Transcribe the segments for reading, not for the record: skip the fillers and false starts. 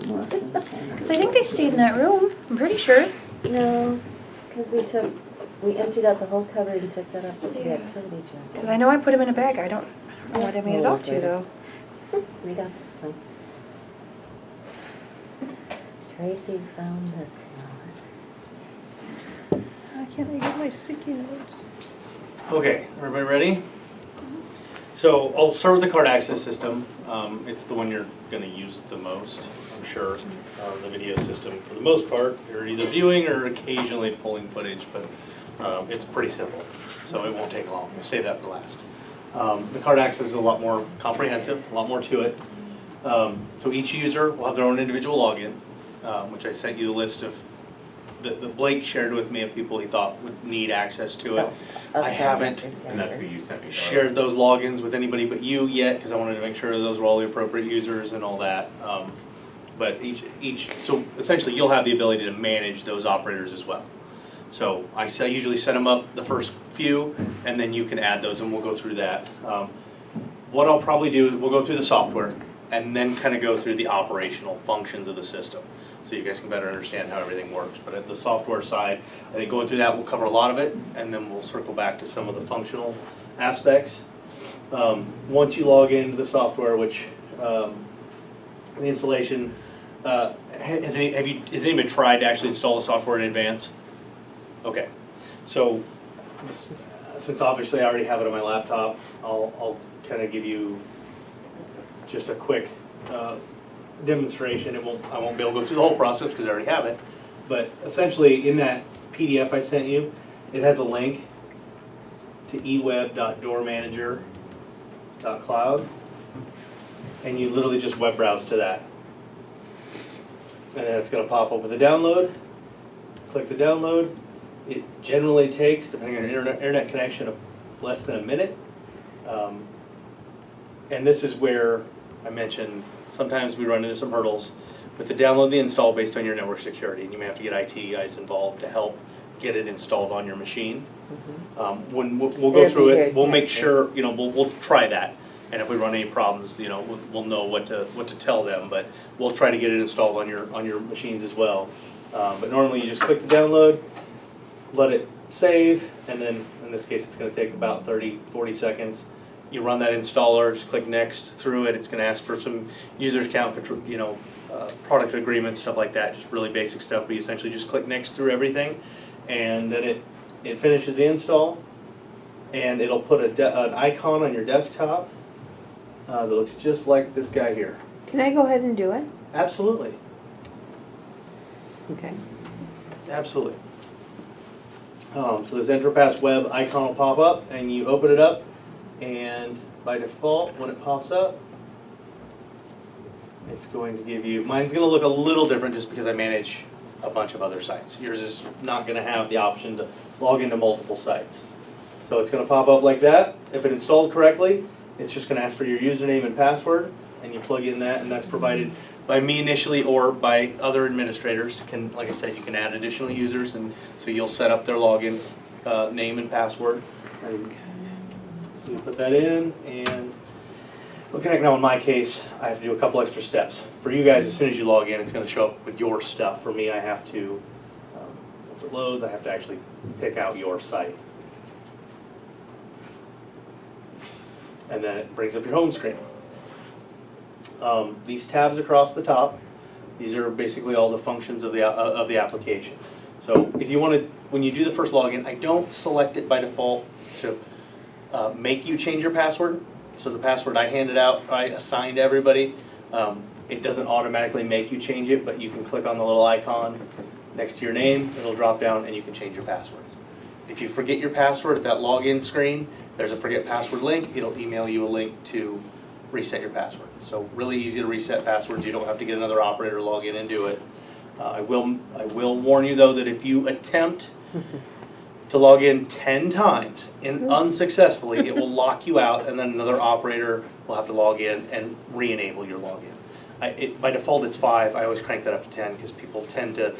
Most of the time. Because I think they stayed in that room, I'm pretty sure. No, because we emptied out the whole cupboard and took that up to the activity Because room. I know I put them in a bag. I don't know where they made it out to, though. We got this one. Tracy found this one. I can't even get my sticky notes. Okay, everybody ready? So I'll start with the card access system. It's the one you're going to use the most, I'm sure. The video system, for the most part, you're either viewing or occasionally pulling footage, but it's pretty simple, so it won't take long. We'll save that for last. The card access is a lot more comprehensive, a lot more to it. So each user will have their own individual login, which I sent you the list of that Blake shared with me of people he thought would need access to it. I haven't And that's who you sent me. shared those logins with anybody but you yet, because I wanted to make sure those were all the appropriate users and all that. But so essentially you'll have the ability to manage those operators as well. So I usually set them up the first few, and then you can add those, and we'll go through that. What I'll probably do is we'll go through the software, and then kind of go through the operational functions of the system, so you guys can better understand how everything works. But at the software side, I think going through that, we'll cover a lot of it, and then we'll circle back to some of the functional aspects. Once you log into the software, which the installation, has anybody tried to actually install the software in advance? Okay, so since obviously I already have it on my laptop, I'll kind of give you just a quick demonstration. I won't be able to go through the whole process because I already have it. But essentially, in that PDF I sent you, it has a link to eweb.doormanager.cloud, and you literally just web browse to that. And then it's going to pop up with a download. Click the download. It generally takes, depending on your internet connection, less than a minute. And this is where I mentioned sometimes we run into some hurdles with the download, the install based on your network security, and you may have to get IT guys involved to help get it installed on your machine. When we'll go through it, we'll make sure, we'll try that. And if we run any problems, we'll know what to tell them. But we'll try to get it installed on your machines as well. But normally you just click the download, let it save, and then in this case it's going to take about 30-40 seconds. You run that installer, just click next through it. It's going to ask for some user account control, product agreements, stuff like that, just really basic stuff. But you essentially just click next through everything, and then it finishes the install, and it'll put an icon on your desktop that looks just like this guy here. Can I go ahead and do it? Absolutely. Okay. Absolutely. So this EnterPass web icon will pop up, and you open it up, and by default, when it pops up, it's going to give you, mine's going to look a little different just because I manage a bunch of other sites. Yours is not going to have the option to log into multiple sites. So it's going to pop up like that. If it installed correctly, it's just going to ask for your username and password, and you plug in that, and that's provided by me initially or by other administrators. Like I said, you can add additional users, and so you'll set up their login name and password. So you put that in, and we'll connect. Now in my case, I have to do a couple extra steps. For you guys, as soon as you log in, it's going to show up with your stuff. For me, I have to, once it loads, I have to actually pick out your site. And then it brings up your home screen. These tabs across the top, these are basically all the functions of the application. So if you want to, when you do the first login, I don't select it by default to make you change your password. So the password I handed out, I assigned to everybody. It doesn't automatically make you change it, but you can click on the little icon next to your name, it'll drop down, and you can change your password. If you forget your password at that login screen, there's a forget password link. It'll email you a link to reset your password. So really easy to reset passwords. You don't have to get another operator to log in and do it. I will warn you though that if you attempt to log in 10 times and unsuccessfully, it will lock you out, and then another operator will have to log in and re-enable your login. By default it's 5. I always crank that up to 10 because people tend to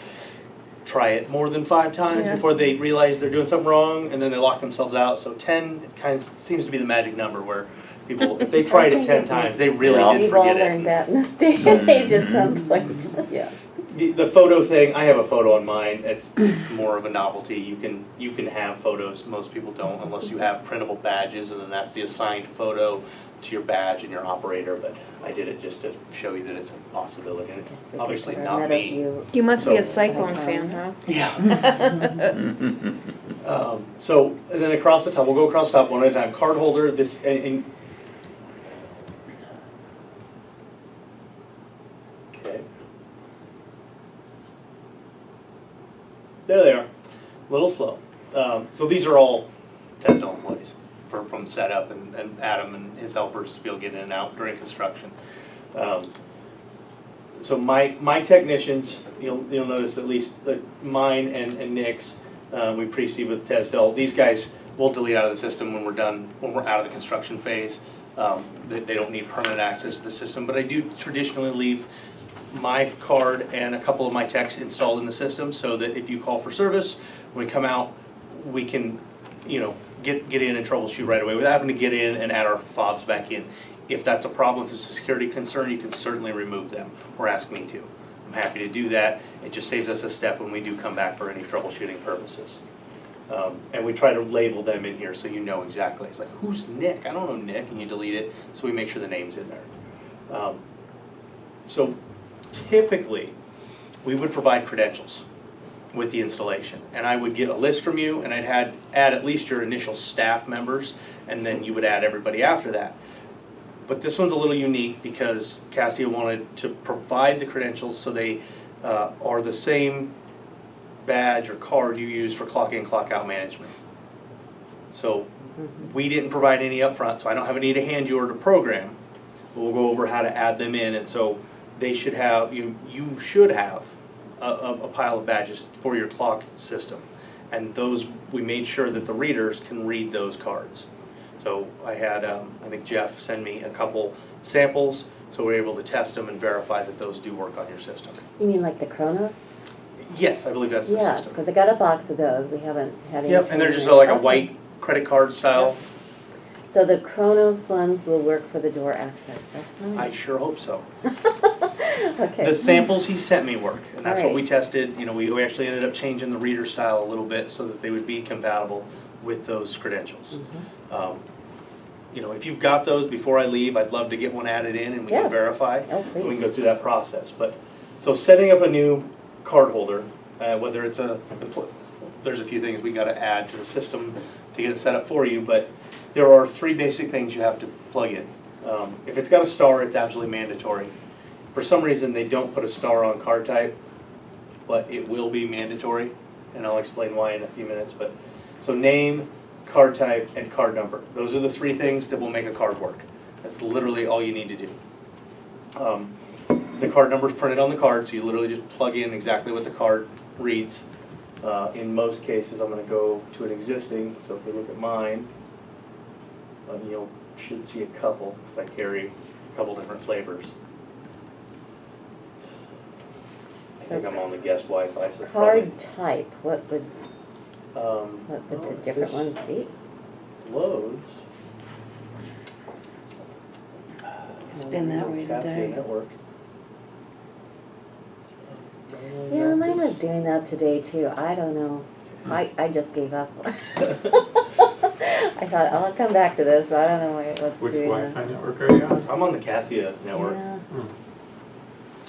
try it more than 5 times before they realize they're doing something wrong, and then they lock themselves out. So 10, it kind of seems to be the magic number where People, if they tried it 10 times, they really did We've all forget learned it. that in this day and age at some point, yes. The photo thing, I have a photo on mine. It's more of a novelty. You can have photos. Most people don't unless you have printable badges, and then that's the assigned photo to your badge and your operator. But I did it just to show you that it's a possibility, and it's obviously not me. Meadowview. You must be a So- Cyclone fan, huh? Yeah. So and then across the top, we'll go across the top one at a time. Card holder. This and okay. There they are. A little slow. So these are all Tesdell employees from setup and Adam and his helpers to be able to get in and out during construction. So my technicians, you'll notice at least mine and Nick's, we pre-seed with Tesdell. These guys will delete out of the system when we're done, when we're out of the construction phase. They don't need permanent access to the system, but I do traditionally leave my card and a couple of my techs installed in the system so that if you call for service, when we come out, we can, get in and troubleshoot right away without having to get in and add our fobs back in. If that's a problem, if it's a security concern, you can certainly remove them or ask me to. I'm happy to do that. It just saves us a step when we do come back for any troubleshooting purposes. And we try to label them in here so you know exactly. It's like, who's Nick? I don't know Nick, and you delete it, so we make sure the name's in there. So typically, we would provide credentials with the installation. And I would get a list from you, and I'd add at least your initial staff members, and then you would add everybody after that. But this one's a little unique because Cassia wanted to provide the credentials so they are the same badge or card you use for clock in, clock out management. So we didn't provide any up front, so I don't have a need to hand you or to program. We'll go over how to add them in, and so they should have, you should have a pile of badges for your clock system. And those, we made sure that the readers can read those cards. So I had, I think Jeff send me a couple samples, so we're able to test them and verify that those do work on your system. You mean like the Chronos? Yes, I believe that's the Yes, system. because I got a box of those, we haven't had any. Yep, and they're just training. like a Okay. white credit card style. So the Chronos ones will work for the door access, that's I nice. sure hope so. Okay. The samples he sent me work, and that's what we Alright. tested. We actually ended up changing the reader style a little bit so that they would be compatible with those credentials. Mhm. If you've got those before I leave, I'd love to get one added in and we can Yes. verify. Oh, And we please. can go through that process. But, so setting up a new card holder, whether it's there's a few things we gotta add to the system to get it set up for you, but there are 3 basic things you have to plug in. If it's got a star, it's absolutely mandatory. For some reason, they don't put a star on card type, but it will be mandatory, and I'll explain why in a few minutes. But so name, card type, and card number. Those are the 3 things that will make a card work. That's literally all you need to do. The card number is printed on the card, so you literally just plug in exactly what the card reads. In most cases, I'm going to go to an existing, so if we look at mine, you should see a couple, because I carry a couple different flavors. I think I'm on the guest Wi-Fi, so it's Card probably, type, what would the if different this ones be? loads. It's been that way Cassia today. Network. Yeah, mine was doing that today too, I don't know. I just gave up. I thought, I'll come back to this, I don't know why it was Which doing Wi-Fi that. network are you on? I'm on the Cassia network. Yeah.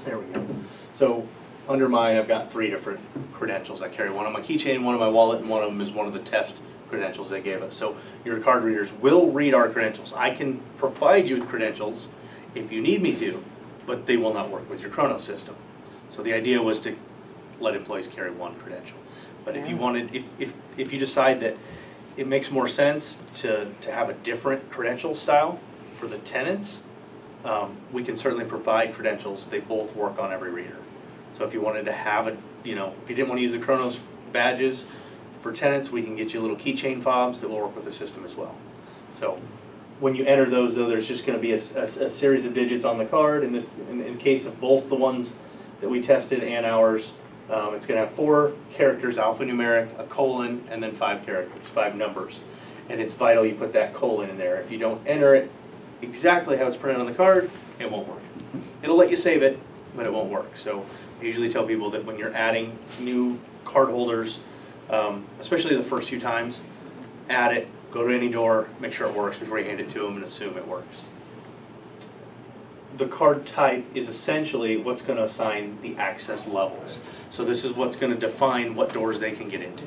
There we go. So under mine, I've got 3 different credentials. I carry one on my keychain, one on my wallet, and one of them is one of the test credentials they gave us. So your card readers will read our credentials. I can provide you with credentials if you need me to, but they will not work with your Chrono system. So the idea was to let employees carry 1 credential. But if you Yeah. wanted, if you decide that it makes more sense to have a different credential style for the tenants, we can certainly provide credentials. They both work on every reader. So if you wanted to have if you didn't want to use the Chronos badges for tenants, we can get you little keychain fobs that will work with the system as well. So when you enter those, though, there's just going to be a series of digits on the card. In case of both the ones that we tested and ours, it's going to have 4 characters, alphanumeric, a colon, and then 5 characters, 5 numbers. And it's vital you put that colon in there. If you don't enter it, exactly how it's printed on the card, it won't work. It'll let you save it, but it won't work. So I usually tell people that when you're adding new card holders, especially the first few times, add it, go to any door, make sure it works before you hand it to them and assume it works. The card type is essentially what's going to assign the access levels. So this is what's going to define what doors they can get into.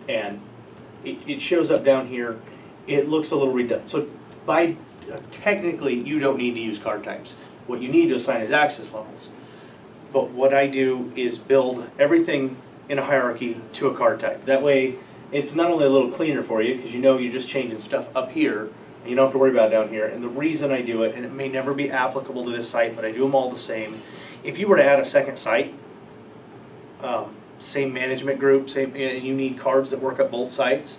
And it shows up down here. It looks a little redundant. So technically, you don't need to use card types. What you need to assign is access levels. But what I do is build everything in a hierarchy to a card type. That way, it's not only a little cleaner for you, because you know you're just changing stuff up here, and you don't have to worry about it down here. And the reason I do it, and it may never be applicable to this site, but I do them all the same. If you were to add a second site, same management group, and you need cards that work at both sites,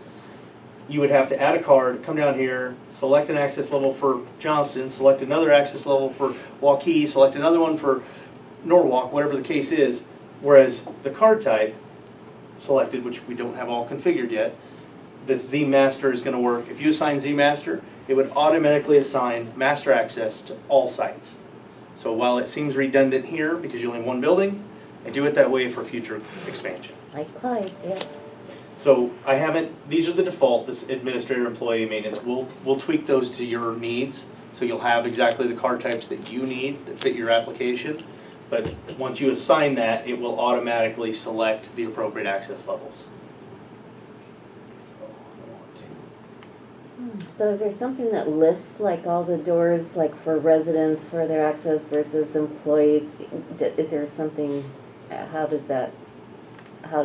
you would have to add a card, come down here, select an access level for Johnston, select another access level for Waukee, select another one for Norwalk, whatever the case is. Whereas the card type selected, which we don't have all configured yet, this Z Master is going to work. If you assign Z Master, it would automatically assign master access to all sites. So while it seems redundant here because you only have one building, I do it that way for future expansion. Like Clyde, yes. So I haven't, these are the default, this administrator, employee, maintenance. We'll tweak those to your needs. So you'll have exactly the card types that you need that fit your application. But once you assign that, it will automatically select the appropriate access levels. So is there something that lists like all the doors, like for residents, for their access versus employees? Is there something, how do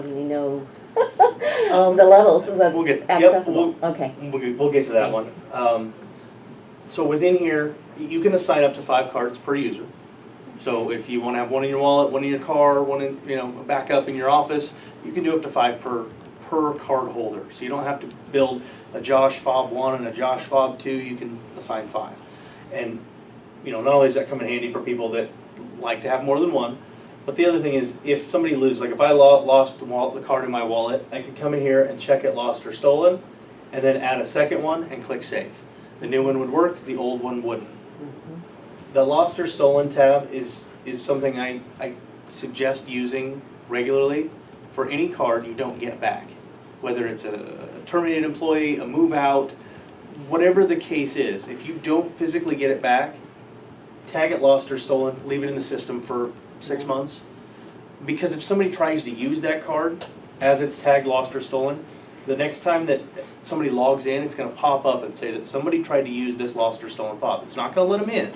we know the levels of what's We'll get, accessible? Okay. We'll get to that one. So within here, you can assign up to 5 cards per user. So if you want to have one in your wallet, one in your car, one in, a backup in your office, you can do up to 5 per card holder. So you don't have to build a Josh Fob 1 and a Josh Fob 2, you can assign 5. And not only does that come in handy for people that like to have more than one, but the other thing is if somebody loses, like if I lost the card in my wallet, I could come in here and check it lost or stolen, and then add a second one and click save. The new one would work, the old one wouldn't. The lost or stolen tab is something I suggest using regularly for any card you don't get back. Whether it's a terminated employee, a move out, whatever the case is, if you don't physically get it back, tag it lost or stolen, leave it in the system for 6 months. Because if somebody tries to use that card as it's tagged lost or stolen, the next time that somebody logs in, it's going to pop up and say that somebody tried to use this lost or stolen fob. It's not going to let them in,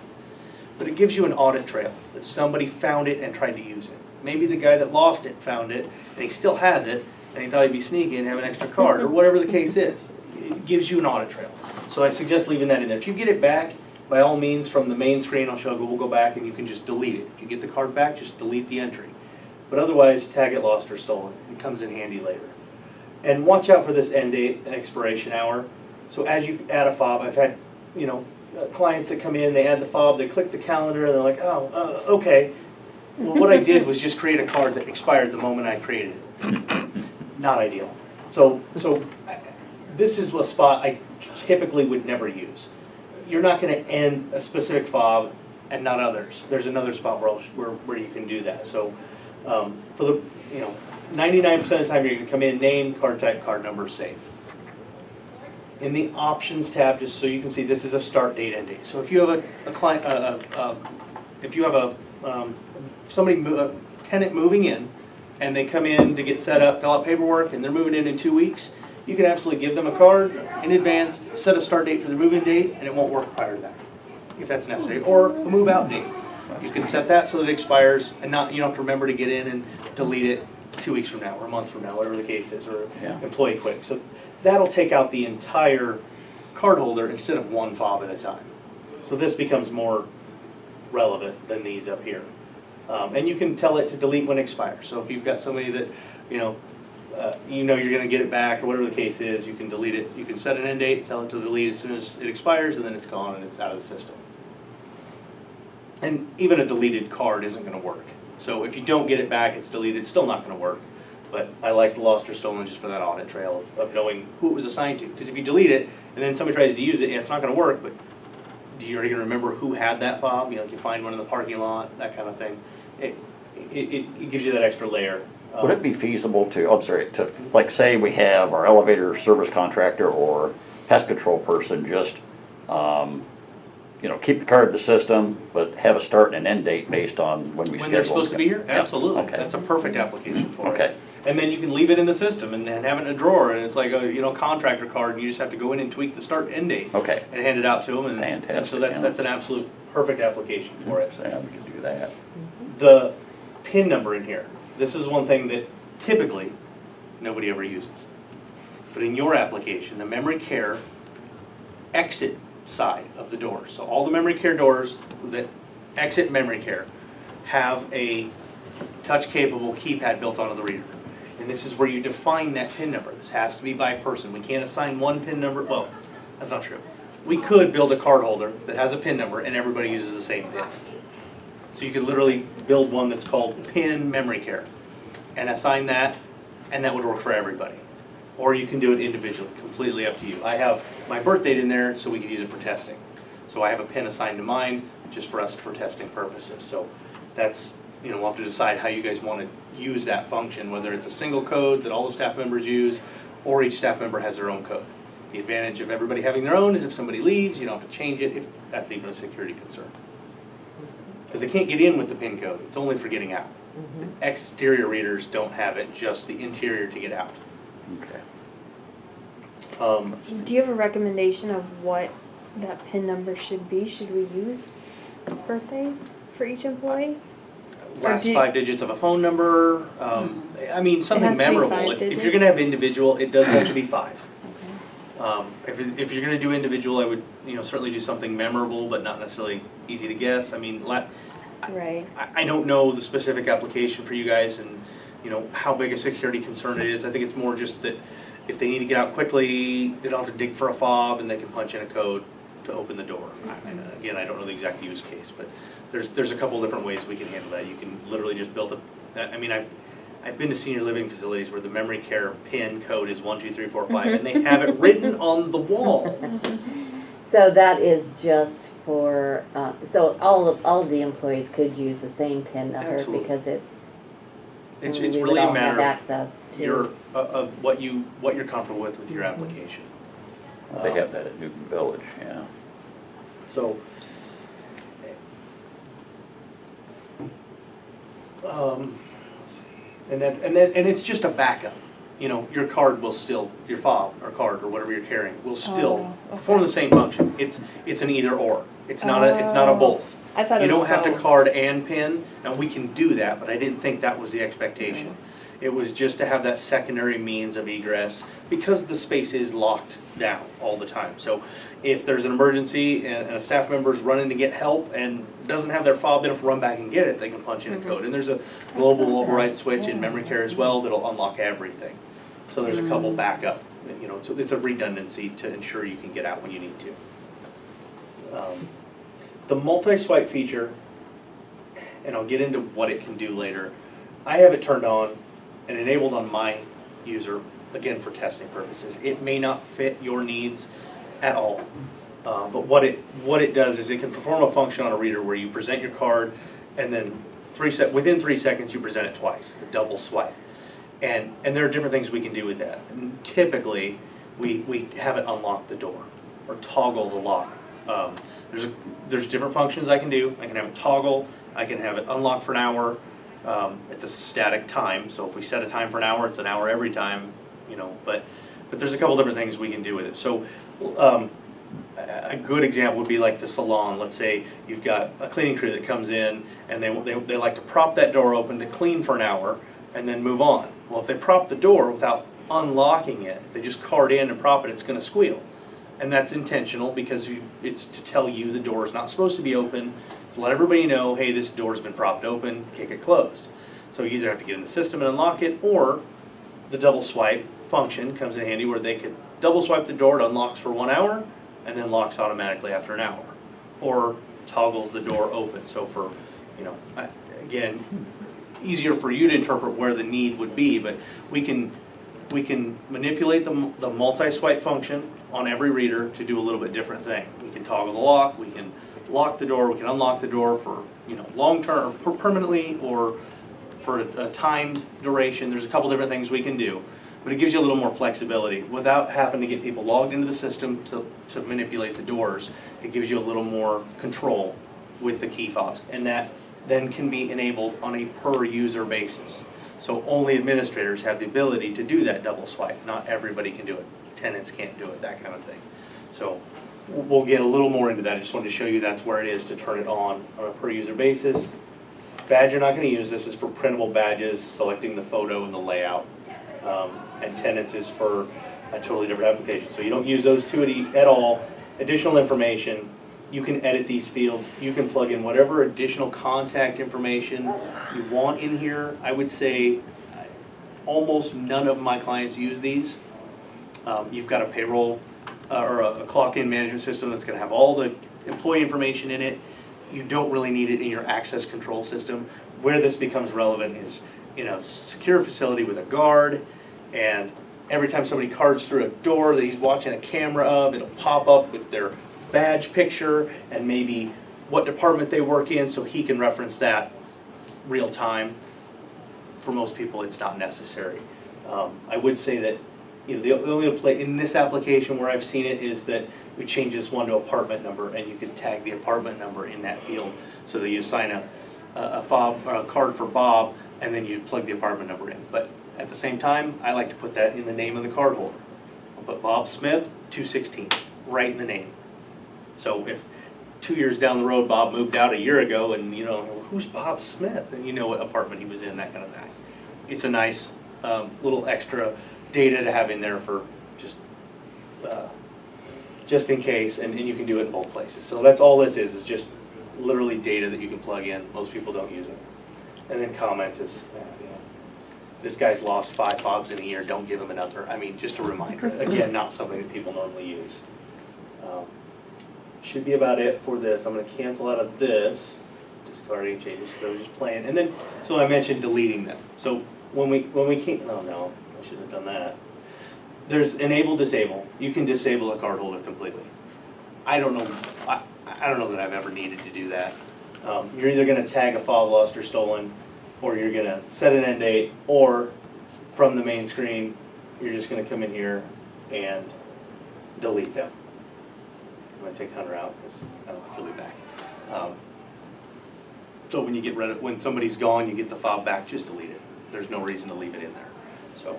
but it gives you an audit trail that somebody found it and tried to use it. Maybe the guy that lost it found it and he still has it and he thought he'd be sneaky and have an extra card, or whatever the case is. It gives you an audit trail. So I suggest leaving that in there. If you get it back, by all means, from the main screen, we'll go back and you can just delete it. If you get the card back, just delete the entry. But otherwise, tag it lost or stolen. It comes in handy later. And watch out for this end date and expiration hour. So as you add a fob, I've had, clients that come in, they add the fob, they click the calendar, and they're like, oh, okay. Well, what I did was just create a card that expired the moment I created it. Not ideal. So this is a spot I typically would never use. You're not going to end a specific fob and not others. There's another spot where you can do that. So for the 99% of the time you're going to come in, name, card type, card number, save. In the options tab, just so you can see, this is a start date, end date. So if you have a client, if you have a tenant moving in, and they come in to get set up, fill out paperwork, and they're moving in 2 weeks, you can absolutely give them a card in advance, set a start date for the move-in date, and it won't work prior to that, if that's necessary. Or a move-out date. You can set that so that it expires, and you don't have to remember to get in and delete it 2 weeks from now, or a month from now, whatever the case is, or employee quit. So that'll take out the entire card holder instead of one fob at a time. So this becomes more relevant than these up here. And you can tell it to delete when it expires. So if you've got somebody that, you're going to get it back, or whatever the case is, you can delete it. You can set an end date, tell it to delete as soon as it expires, and then it's gone and it's out of the system. And even a deleted card isn't going to work. So if you don't get it back, it's deleted, it's still not going to work. But I like the lost or stolen just for that audit trail of knowing who it was assigned to. Because if you delete it and then somebody tries to use it, it's not gonna work, but are you gonna remember who had that fob? You know, like you find one in the parking lot, that kind of thing. It gives you that extra layer. Would it be feasible to, I'm sorry, to, like, say we have our elevator service contractor or pest control person just, you know, keep the card in the system, but have a start and an end date based on when we schedule? When they're supposed to be here? Yeah. Absolutely. Okay. That's a perfect application for it. Okay. And then you can leave it in the system and have it in a drawer, and it's like a, you know, contractor card, and you just have to go in and tweak the start and end date. Okay. And hand it out to them, and so Fantastic, that's yeah. an absolute perfect application for it. Yeah, we could do that. The PIN number in here, this is one thing that typically nobody ever uses. But in your application, the memory care exit side of the door, so all the memory care doors that exit memory care have a touch capable keypad built onto the reader. And this is where you define that PIN number. This has to be by person. We can't assign one PIN number. Well, that's not true. We could build a card holder that has a PIN number and everybody uses the same PIN. So you could literally build one that's called PIN memory care and assign that, and that would work for everybody. Or you can do it individually, completely up to you. I have my birth date in there so we can use it for testing. So I have a PIN assigned to mine just for us for testing purposes. So that's, you know, we'll have to decide how you guys want to use that function, whether it's a single code that all the staff members use, or each staff member has their own code. The advantage of everybody having their own is if somebody leaves, you don't have to change it, if that's even a security concern. Because they can't get in with the PIN code, it's only for getting out. The exterior readers don't have it, just the interior to get out. Okay. Do you have a recommendation of what that PIN number should be? Should we use birthdays for each employee? Last do you- 5 digits of a phone number, I mean, something has to be memorable. 5 If you're digits? gonna have individual, it does have to be 5. Okay. If you're gonna do individual, I would, you know, certainly do something memorable, but not necessarily easy to guess. I mean, Right. I don't know the specific application for you guys and, you know, how big a security concern it is. I think it's more just that if they need to get out quickly, they don't have to dig for a fob and they can punch in a code to open the door. Again, I don't know the exact use case, but there's a couple different ways we can handle that. You can literally just build I mean, I've been to senior living facilities where the memory care PIN code is 1, 2, 3, 4, 5, and they have it written on the wall. So that is just for, so all of the employees could use the same PIN number Absolutely. because It's we would really a all have matter access to. of what you're comfortable with your application. They have that at Newton Village, yeah. So, let's see, and it's just a backup. You know, your card will still, your fob or card or whatever you're carrying will still Oh, perform okay. the same function. It's an either or. It's not a both. I thought You it was don't have to both. card and pin, and we can do that, but I didn't think that was the expectation. It was just to have that secondary means of egress because the space is locked down all the time. So if there's an emergency and a staff member's running to get help and doesn't have their fob, they don't have to run back and get it, they can punch in a code. And there's a global override switch in memory care as well that'll unlock everything. So there's a couple backup, you know, so it's a redundancy to ensure you can get out when you need to. The multi-swipe feature, and I'll get into what it can do later, I have it turned on and enabled on my user, again for testing purposes. It may not fit your needs at all, but what it does is it can perform a function on a reader where you present your card and then within 3 seconds you present it twice, the double swipe. And there are different things we can do with that. And typically, we have it unlock the door or toggle the lock. There's different functions I can do. I can have it toggle. I can have it unlock for an hour. It's a static time, so if we set a time for an hour, it's an hour every time. You know, but there's a couple different things we can do with it. So a good example would be like the salon. Let's say you've got a cleaning crew that comes in and they like to prop that door open to clean for an hour and then move on. Well, if they prop the door without unlocking it, if they just card in and prop it, it's going to squeal. And that's intentional because it's to tell you the door is not supposed to be open, to let everybody know, hey, this door's been propped open, kick it closed. So you either have to get in the system and unlock it, or the double swipe function comes in handy where they could double swipe the door, it unlocks for 1 hour, and then locks automatically after an hour. Or toggles the door open. So for, you know, again, easier for you to interpret where the need would be, but we can we can manipulate the multi-swipe function on every reader to do a little bit different thing. We can toggle the lock, we can lock the door, we can unlock the door for, long-term, permanently, or for a timed duration. There's a couple different things we can do, but it gives you a little more flexibility without having to get people logged into the system to manipulate the doors. It gives you a little more control with the key fobs, and that then can be enabled on a per user basis. So only administrators have the ability to do that double swipe. Not everybody can do it. Tenants can't do it, that kind of thing. So we'll get a little more into that. I just wanted to show you that's where it is to turn it on a per user basis. Badge you're not going to use. This is for printable badges, selecting the photo and the layout. And tenants is for a totally different application. So you don't use those two at all. Additional information. You can edit these fields. You can plug in whatever additional contact information you want in here. I would say almost none of my clients use these. You've got a payroll or a clock-in management system that's going to have all the employee information in it. You don't really need it in your access control system. Where this becomes relevant is in a secure facility with a guard, and every time somebody cards through a door that he's watching a camera of, it'll pop up with their badge picture and maybe what department they work in, so he can reference that real time. For most people, it's not necessary. I would say that the only play in this application where I've seen it is that we change this one to apartment number, and you can tag the apartment number in that field, so that you assign a fob or a card for Bob, and then you plug the apartment number in. But at the same time, I like to put that in the name of the card holder. I'll put Bob Smith 216 right in the name. So if 2 years down the road Bob moved out a year ago, and who's Bob Smith, and you know what apartment he was in, that kind of thing. It's a nice little extra data to have in there for just in case, and you can do it in both places. So that's all this is just literally data that you can plug in. Most people don't use it. And then comments is, this guy's lost 5 fobs in a year, don't give him another. I mean, just a reminder. Again, not something that people normally use. Should be about it for this. I'm going to cancel out of this, discarding changes, because I was just playing. And then, so I mentioned deleting them. So when we can't, oh no, I shouldn't have done that. There's enable, disable. You can disable a card holder completely. I don't know that I've ever needed to do that. You're either going to tag a fob lost or stolen, or you're going to set an end date, or from the main screen, you're just going to come in here and delete them. I'm going to take Hunter out because I don't think he'll be back. So when you get rid of, when somebody's gone, you get the fob back, just delete it. There's no reason to leave it in there. So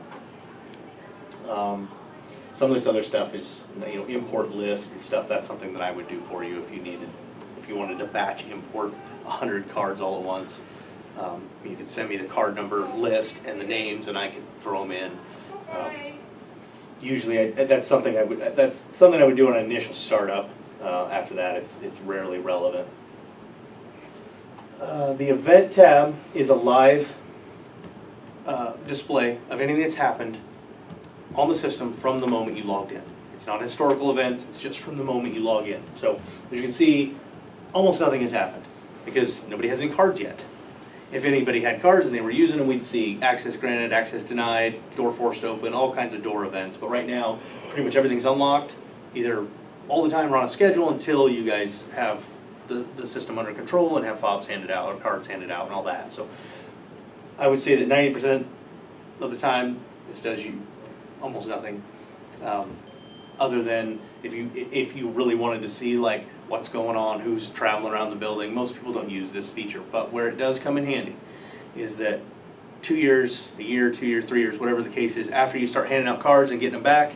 some of this other stuff is, import lists and stuff. That's something that I would do for you if you wanted to batch import 100 cards all at once. You could send me the card number list and the names, and I could throw them in. Usually, that's something I would do on an initial startup. After that, it's rarely relevant. The event tab is a live display of anything that's happened on the system from the moment you logged in. It's not historical events, it's just from the moment you log in. So as you can see, almost nothing has happened because nobody has any cards yet. If anybody had cards and they were using them, we'd see access granted, access denied, door forced open, all kinds of door events. But right now, pretty much everything's unlocked, either all the time or on a schedule until you guys have the system under control and have fobs handed out or cards handed out and all that. So I would say that 90% of the time, this does you almost nothing, other than if you really wanted to see like what's going on, who's traveling around the building. Most people don't use this feature, but where it does come in handy is that 2 years, a year, 2 years, 3 years, whatever the case is, after you start handing out cards and getting them back,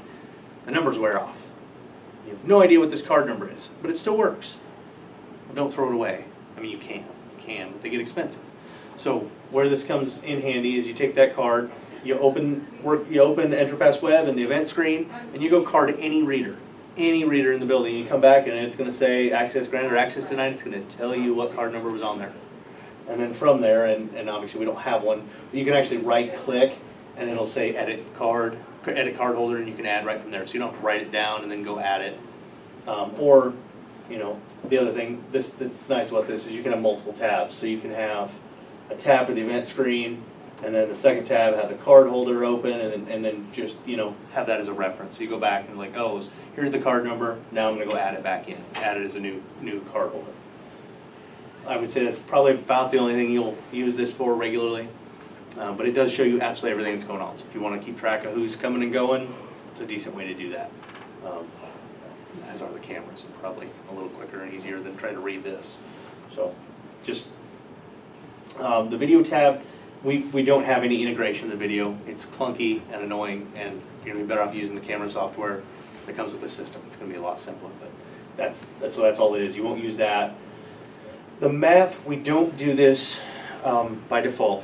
the numbers wear off. You have no idea what this card number is, but it still works. Well, don't throw it away. I mean, you can, but they get expensive. So where this comes in handy is you take that card, you open Enterpass Web and the event screen, and you go card any reader in the building. You come back and it's going to say access granted or access denied. It's going to tell you what card number was on there. And then from there, and obviously we don't have one, but you can actually right click and it'll say edit card holder, and you can add right from there. So you don't have to write it down and then go add it. Or, the other thing that's nice about this is you can have multiple tabs. So you can have a tab for the event screen, And then the second tab, have the card holder open, and then just, have that as a reference. So you go back and like, oh, here's the card number, now I'm gonna go add it back in, add it as a new card holder. I would say that's probably about the only thing you'll use this for regularly. But it does show you absolutely everything that's going on. So if you wanna keep track of who's coming and going, it's a decent way to do that. As are the cameras, and probably a little quicker and easier than trying to read this. So just, the video tab, we don't have any integration of the video. It's clunky and annoying, and you're gonna be better off using the camera software that comes with the system. It's gonna be a lot simpler, but that's all it is. You won't use that. The map, we don't do this by default,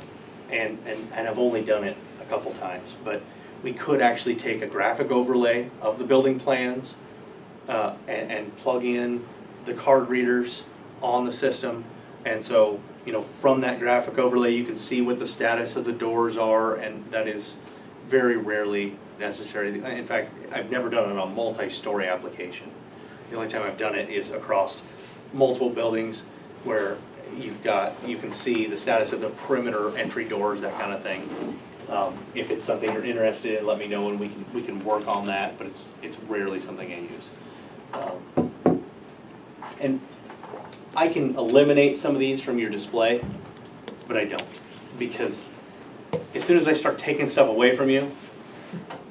and I've only done it a couple times, but we could actually take a graphic overlay of the building plans and plug in the card readers on the system. And so, from that graphic overlay, you can see what the status of the doors are, and that is very rarely necessary. In fact, I've never done it on a multi-story application. The only time I've done it is across multiple buildings where you can see the status of the perimeter entry doors, that kind of thing. If it's something you're interested in, let me know and we can work on that, but it's rarely something I use. And I can eliminate some of these from your display, but I don't, because as soon as I start taking stuff away from you,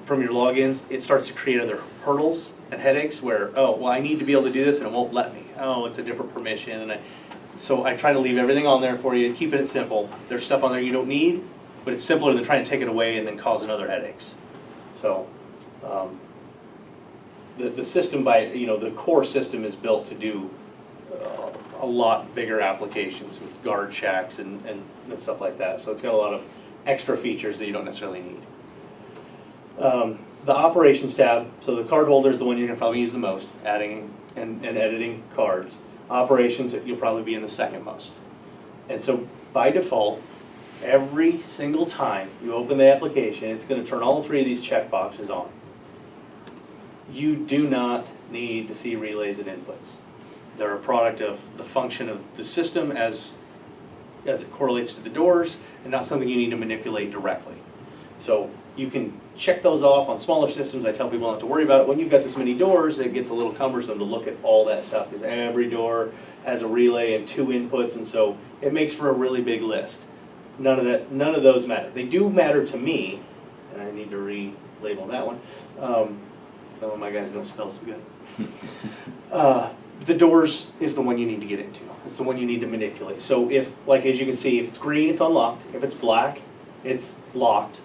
from your logins, it starts to create other hurdles and headaches where, oh, well, I need to be able to do this and it won't let me. Oh, it's a different permission, so I try to leave everything on there for you, keeping it simple. There's stuff on there you don't need, but it's simpler than trying to take it away and then causing other headaches. So the system the core system is built to do a lot bigger applications with guard shacks and stuff like that. So it's got a lot of extra features that you don't necessarily need. The operations tab, so the card holder is the one you're gonna probably use the most, adding and editing cards. Operations, you'll probably be in the second most. And so by default, every single time you open the application, it's going to turn all three of these checkboxes on. You do not need to see relays and inputs. They're a product of the function of the system as it correlates to the doors, and not something you need to manipulate directly. So you can check those off on smaller systems. I tell people not to worry about it. When you've got this many doors, it gets a little cumbersome to look at all that stuff, because every door has a relay and 2 inputs, and so it makes for a really big list. None of those matter. They do matter to me, and I need to relabel that one. Some of my guys don't spell so good. The doors is the one you need to get into. It's the one you need to manipulate. So if, like as you can see, if it's green, it's unlocked. If it's black, it's locked.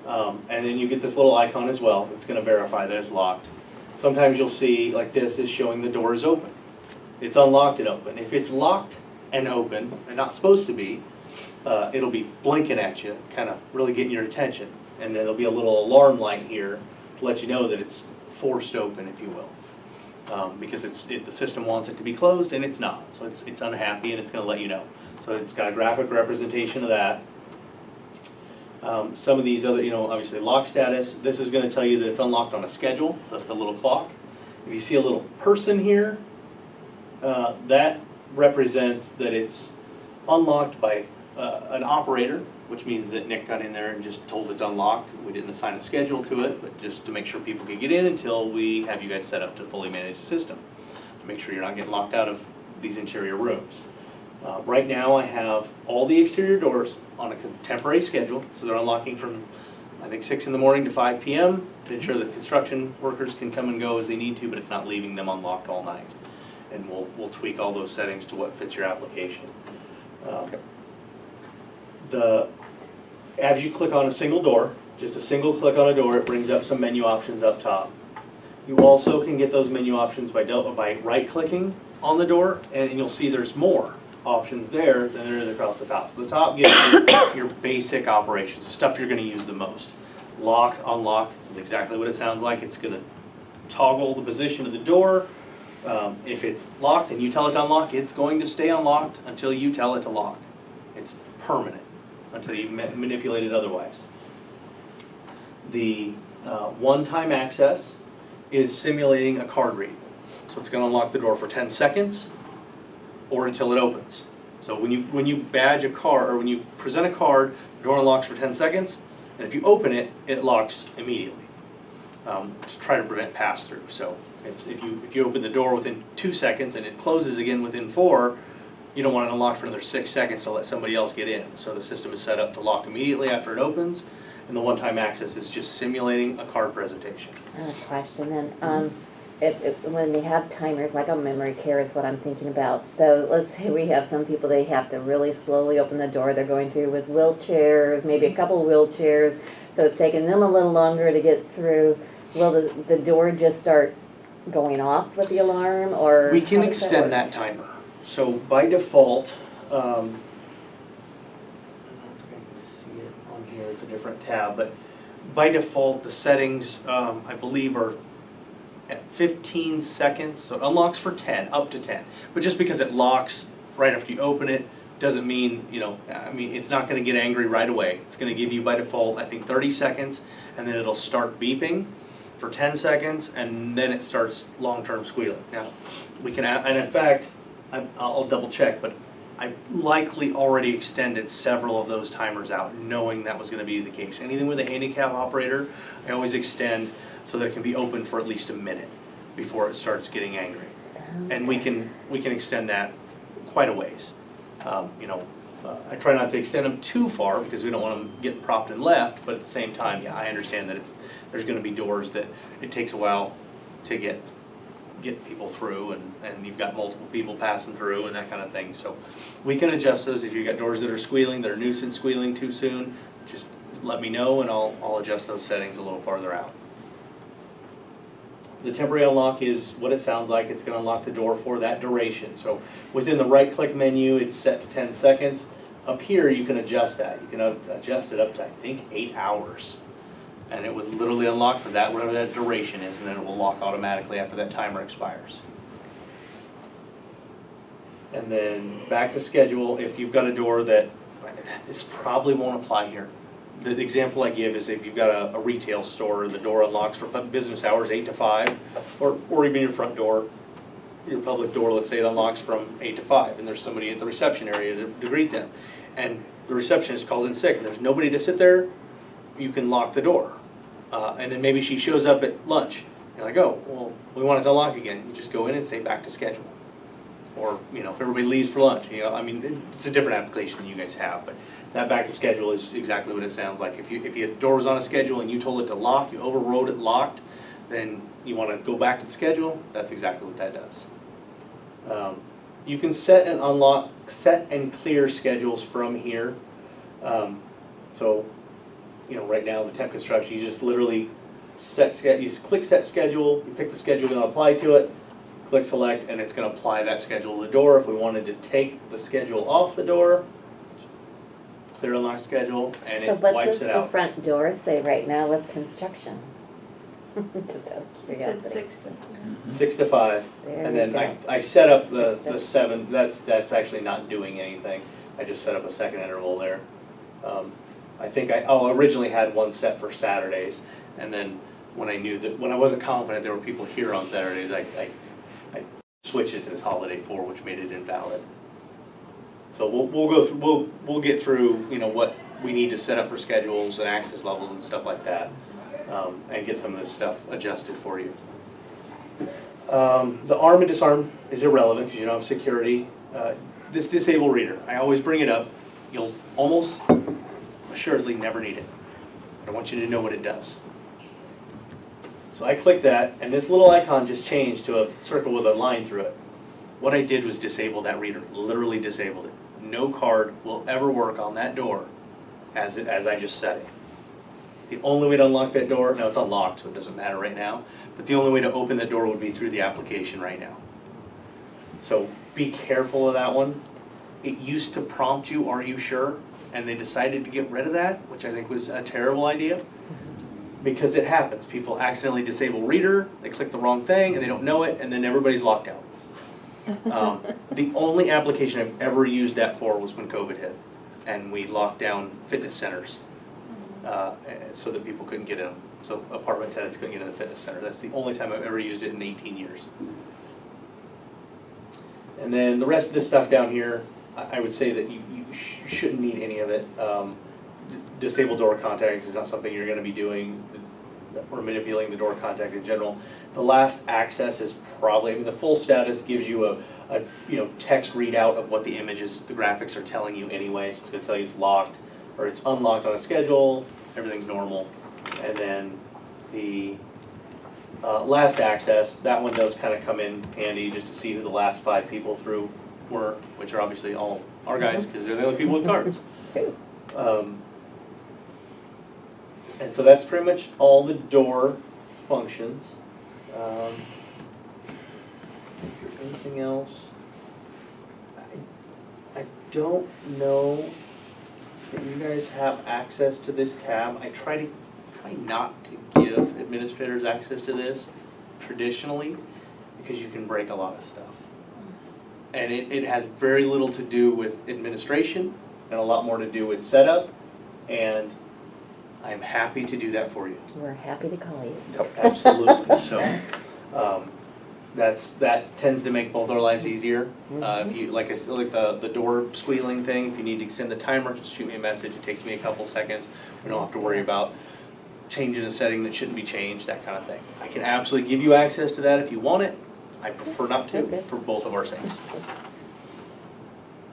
And then you get this little icon as well. It's going to verify that it's locked. Sometimes you'll see, like this is showing the door is open. It's unlocked and open. If it's locked and open, and not supposed to be, it'll be blinking at you, kind of really getting your attention. And then there'll be a little alarm light here to let you know that it's forced open, if you will. Because the system wants it to be closed, and it's not. So it's unhappy, and it's going to let you know. So it's got a graphic representation of that. Some of these other, obviously lock status, this is going to tell you that it's unlocked on a schedule. That's the little clock. If you see a little person here, that represents that it's unlocked by an operator, which means that Nick got in there and just told it's unlocked. We didn't assign a schedule to it, but just to make sure people could get in until we have you guys set up to fully manage the system, to make sure you're not getting locked out of these interior rooms. Right now I have all the exterior doors on a temporary schedule, so they're unlocking from, I think, 6 in the morning to 5 p.m. to ensure that construction workers can come and go as they need to, but it's not leaving them unlocked all night. And we'll tweak all those settings to what fits your application. As you click on a single door, just a single click on a door, it brings up some menu options up top. You also can get those menu options by right-clicking on the door, and you'll see there's more options there than there is across the top. So the top gives you your basic operations, the stuff you're going to use the most. Lock, unlock is exactly what it sounds like. It's going to toggle the position of the door. If it's locked and you tell it to unlock, it's going to stay unlocked until you tell it to lock. It's permanent until you manipulate it otherwise. The one-time access is simulating a card read. So it's going to unlock the door for 10 seconds or until it opens. So when you badge a card, or when you present a card, the door unlocks for 10 seconds, and if you open it, it locks immediately, to try to prevent pass-through. So if you open the door within 2 seconds and it closes again within 4, you don't want to unlock for another 6 seconds to let somebody else get in. So the system is set up to lock immediately after it opens, and the one-time access is just simulating a card presentation. I have a question then. If when they have timers, like a memory care is what I'm thinking about. So let's say we have some people, they have to really slowly open the door. They're going through with wheelchairs, maybe a couple of wheelchairs. So it's taking them a little longer to get through. Will the door just start going off with the alarm, or? We can how does extend work? that timer. So by default, I don't think I can see it on here, it's a different tab, but by default, the settings, I believe, are at 15 seconds, so it unlocks for 10, up to 10. But just because it locks right after you open it, doesn't mean, it's not gonna get angry right away. It's gonna give you by default, I think 30 seconds, and then it'll start beeping for 10 seconds, and then it starts long-term squealing. Now, we can, and in fact, I'll double check, but I likely already extended several of those timers out, knowing that was gonna be the case. Anything with a handicap operator, I always extend so that it can be open for at least a minute before it starts getting angry. And we can extend that quite a ways. I try not to extend them too far because we don't want them getting propped and left, but at the same time, yeah, I understand that there's gonna be doors that it takes a while to get people through, and you've got multiple people passing through and that kind of thing. So we can adjust those. If you've got doors that are squealing, that are nuisance squealing too soon, just let me know and I'll adjust those settings a little farther out. The temporary unlock is what it sounds like. It's gonna unlock the door for that duration. So within the right click menu, it's set to 10 seconds. Up here, you can adjust that. You can adjust it up to, I think, 8 hours. And it would literally unlock for that, whatever that duration is, and then it will lock automatically after that timer expires. And then back to schedule, if you've got a door that, this probably won't apply here. The example I give is if you've got a retail store, the door unlocks for business hours 8 to 5, or even your front door, your public door, let's say it unlocks from 8 to 5, and there's somebody at the reception area to greet them. And the receptionist calls in sick, and there's nobody to sit there, you can lock the door. And then maybe she shows up at lunch. You're like, oh, well, we want it to unlock again. You just go in and say back to schedule. Or, if everybody leaves for lunch, it's a different application than you guys have, but that back to schedule is exactly what it sounds like. If the door was on a schedule and you told it to lock, you overrode it locked, then you want to go back to the schedule, that's exactly what that does. You can set and clear schedules from here. Right now the temp construction, you just literally you just click set schedule, you pick the schedule you want to apply to it, click select, and it's going to apply that schedule to the door. If we wanted to take the schedule off the door, clear unlock schedule, and So it what wipes does it the out. front door say right now with construction? Just out of It's curiosity. 6 to. 6 to 5, There and we then go. I set up 6 to- the 7. That's actually not doing anything. I just set up a second interval there. I think I originally had one set for Saturdays, and then when I wasn't confident there were people here on Saturdays, I switched it to this holiday 4, which made it invalid. So we'll go through, we'll get through, what we need to set up for schedules and access levels and stuff like that, and get some of this stuff adjusted for you. The arm and disarm is irrelevant because you don't have security. This disable reader, I always bring it up. You'll almost assuredly never need it. But I want you to know what it does. So I click that, and this little icon just changed to a circle with a line through it. What I did was disable that reader, literally disabled it. No card will ever work on that door as I just set it. The only way to unlock that door, now it's unlocked so it doesn't matter right now, but the only way to open that door would be through the application right now. So be careful of that one. It used to prompt you, are you sure? And they decided to get rid of that, which I think was a terrible idea. Because it happens. People accidentally disable reader, they click the wrong thing, and they don't know it, and then everybody's locked out. The only application I've ever used that for was when COVID hit, and we locked down fitness centers so that people couldn't get in them. So apartment tenants couldn't get in the fitness center. That's the only time I've ever used it in 18 years. And then the rest of this stuff down here, I would say that you shouldn't need any of it. Disable door contact is not something you're gonna be doing, or manipulating the door contact in general. The last access is probably, I mean, the full status gives you a text readout of what the images, the graphics are telling you anyway. So it's gonna tell you it's locked, or it's unlocked on a schedule, everything's normal. And then the last access, that one does kind of come in handy just to see who the last 5 people through were, which are obviously all our guys, because they're the only people with cards. And so that's pretty much all the door functions. Anything else? I don't know that you guys have access to this tab. I try not to give administrators access to this traditionally, because you can break a lot of stuff. And it has very little to do with administration and a lot more to do with setup, and I'm happy to do that for you. We're happy to call you. Absolutely. So that tends to make both our lives easier. If you, like I said, like the door squealing thing, if you need to extend the timer, just shoot me a message. It takes me a couple seconds. We don't have to worry about changing a setting that shouldn't be changed, that kind of thing. I can absolutely give you access to that if you want it. I prefer not to, Okay. for both of our sakes.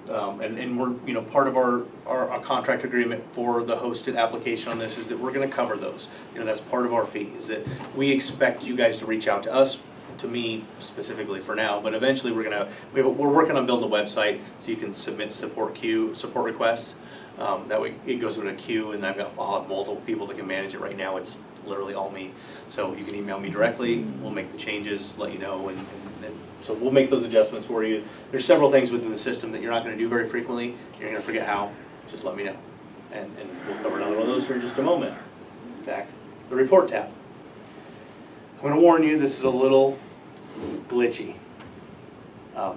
And we're, part of our contract agreement for the hosted application on this is that we're gonna cover those. That's part of our fee, is that we expect you guys to reach out to us, to me specifically for now, but eventually we're working on building a website so you can submit support requests. That way it goes in a queue, and I'll have multiple people that can manage it. Right now it's literally all me. So you can email me directly, we'll make the changes, let you know, and so we'll make those adjustments for you. There's several things within the system that you're not gonna do very frequently, you're gonna forget how, just let me know. And we'll cover another one of those here in just a moment. In fact, the report tab. I'm gonna warn you, this is a little glitchy.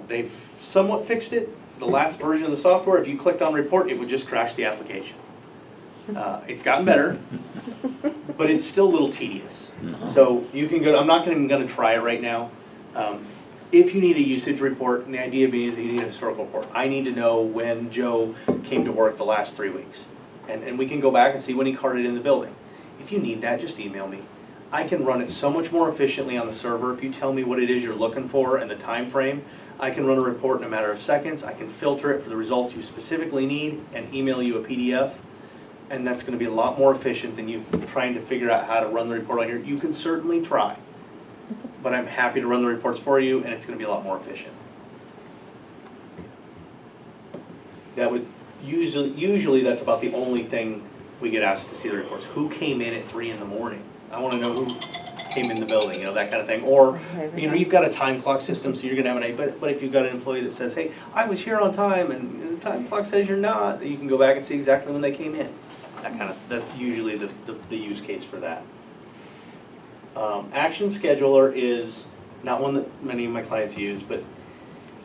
They've somewhat fixed it. The last version of the software, if you clicked on report, it would just crash the application. It's gotten better, but it's still a little tedious. So you can go, I'm not even gonna try it right now. If you need a usage report, and the idea being is that you need a historical report. I need to know when Joe came to work the last 3 weeks. And we can go back and see when he carted in the building. If you need that, just email me. I can run it so much more efficiently on the server. If you tell me what it is you're looking for and the time frame, I can run a report in a matter of seconds. I can filter it for the results you specifically need and email you a PDF. And that's gonna be a lot more efficient than you trying to figure out how to run the report on here. You can certainly try, but I'm happy to run the reports for you, and it's gonna be a lot more efficient. That would usually that's about the only thing we get asked to see the reports. Who came in at 3 in the morning? I wanna know who came in the building, that kind of thing. Or, you've got a time clock system, so you're gonna have an idea, but if you've got an employee that says, hey, I was here on time, and the time clock says you're not, you can go back and see exactly when they came in. That's usually the use case for that. Action Scheduler is not one that many of my clients use, but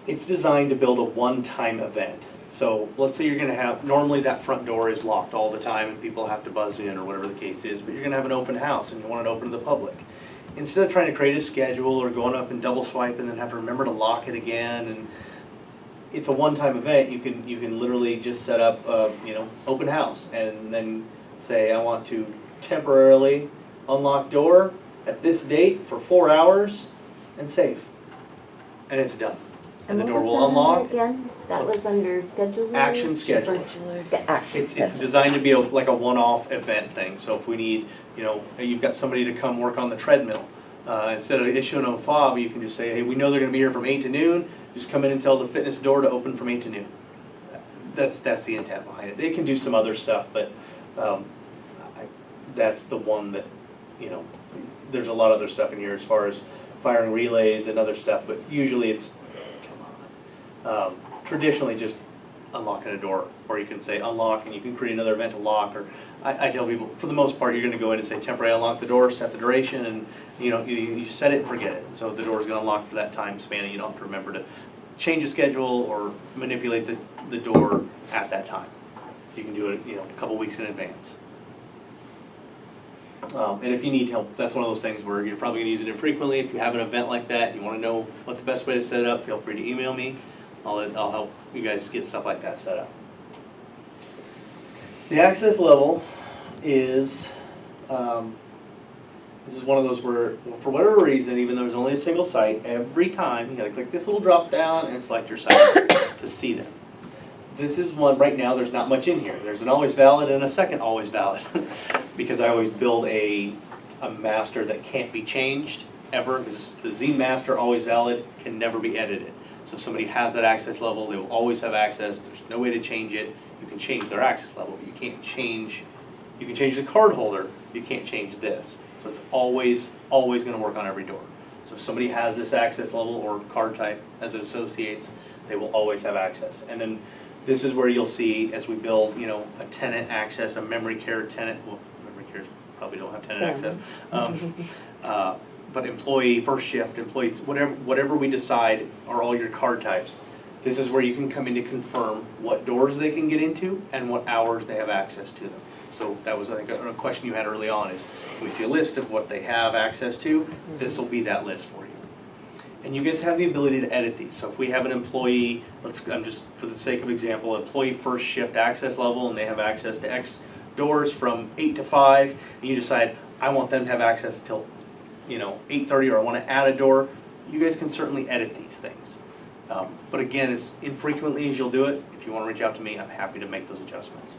it's designed to build a one-time event. So let's say you're gonna have, normally that front door is locked all the time and people have to buzz in or whatever the case is, but you're gonna have an open house and you want it open to the public. Instead of trying to create a schedule or going up and double swipe and then have to remember to lock it again, and it's a one-time event, you can literally just set up open house and then say, I want to temporarily unlock door at this date for 4 hours and save. And it's done. And the door will unlock. Again, that was under scheduler? Action Scheduler. Action It's scheduler. designed to be like a one-off event thing. So if we need, you've got somebody to come work on the treadmill, instead of issuing a fob, you can just say, hey, we know they're gonna be here from 8 to noon, just come in and tell the fitness door to open from 8 to noon. That's the intent behind it. They can do some other stuff, but that's the one that, there's a lot of other stuff in here as far as firing relays and other stuff, but usually it's, traditionally just unlocking a door, or you can say unlock and you can create another event to lock, or I tell people, for the most part, you're gonna go in and say temporarily unlock the door, set the duration, and you set it and forget it. And so the door's gonna unlock for that time span, and you don't have to remember to change a schedule or manipulate the door at that time. So you can do it, a couple weeks in advance. And if you need help, that's one of those things where you're probably gonna use it infrequently. If you have an event like that, and you wanna know what the best way to set it up, feel free to email me. I'll help you guys get stuff like that set up. The access level is, this is one of those where, for whatever reason, even though there's only a single site, every time you gotta click this little drop down and select your site to see them. This is one, right now, there's not much in here. There's an always valid and a second always valid. Because I always build a master that can't be changed ever, because the Z master always valid can never be edited. So if somebody has that access level, they will always have access. There's no way to change it. You can change their access level, but you can change the card holder, you can't change this. So it's always gonna work on every door. So if somebody has this access level or card type as it associates, they will always have access. And then this is where you'll see, as we build, a tenant access, a memory care tenant, well, memory cares probably don't have tenant access. But employee, first shift, employees, whatever we decide are all your card types. This is where you can come in to confirm what doors they can get into and what hours they have access to them. So that was, I think, a question you had early on is, we see a list of what they have access to, this will be that list for you. And you guys have the ability to edit these. So if we have an employee, I'm just, for the sake of example, employee first shift access level, and they have access to X doors from 8 to 5, and you decide, I want them to have access until 8:30, or I want to add a door, you guys can certainly edit these things. But again, as infrequently as you'll do it, if you want to reach out to me, I'm happy to make those adjustments.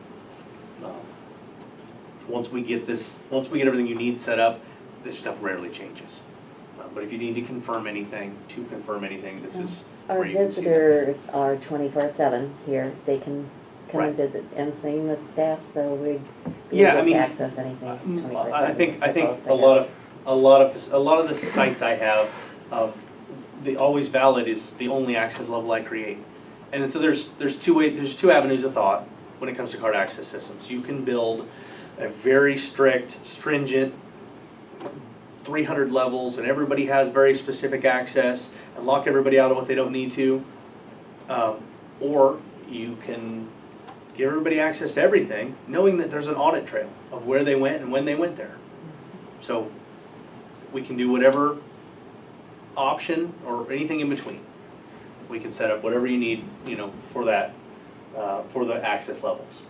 Once we get everything you need set up, this stuff rarely changes. But if you need to confirm anything, this is Our where you can see that. visitors are 24/7 here. They can come and Right. visit, and same with staff, so we'd be Yeah, I able mean, to access anything 24/7. I think for a both, lot of the sites I have, the always valid is the only access level I create. And so there's two avenues of thought when it comes to card access systems. You can build a very strict, stringent 300 levels, and everybody has very specific access, and lock everybody out of what they don't need to. Or you can give everybody access to everything, knowing that there's an audit trail of where they went and when they went there. So we can do whatever option or anything in between. We can set up whatever you need, for that, for the access levels.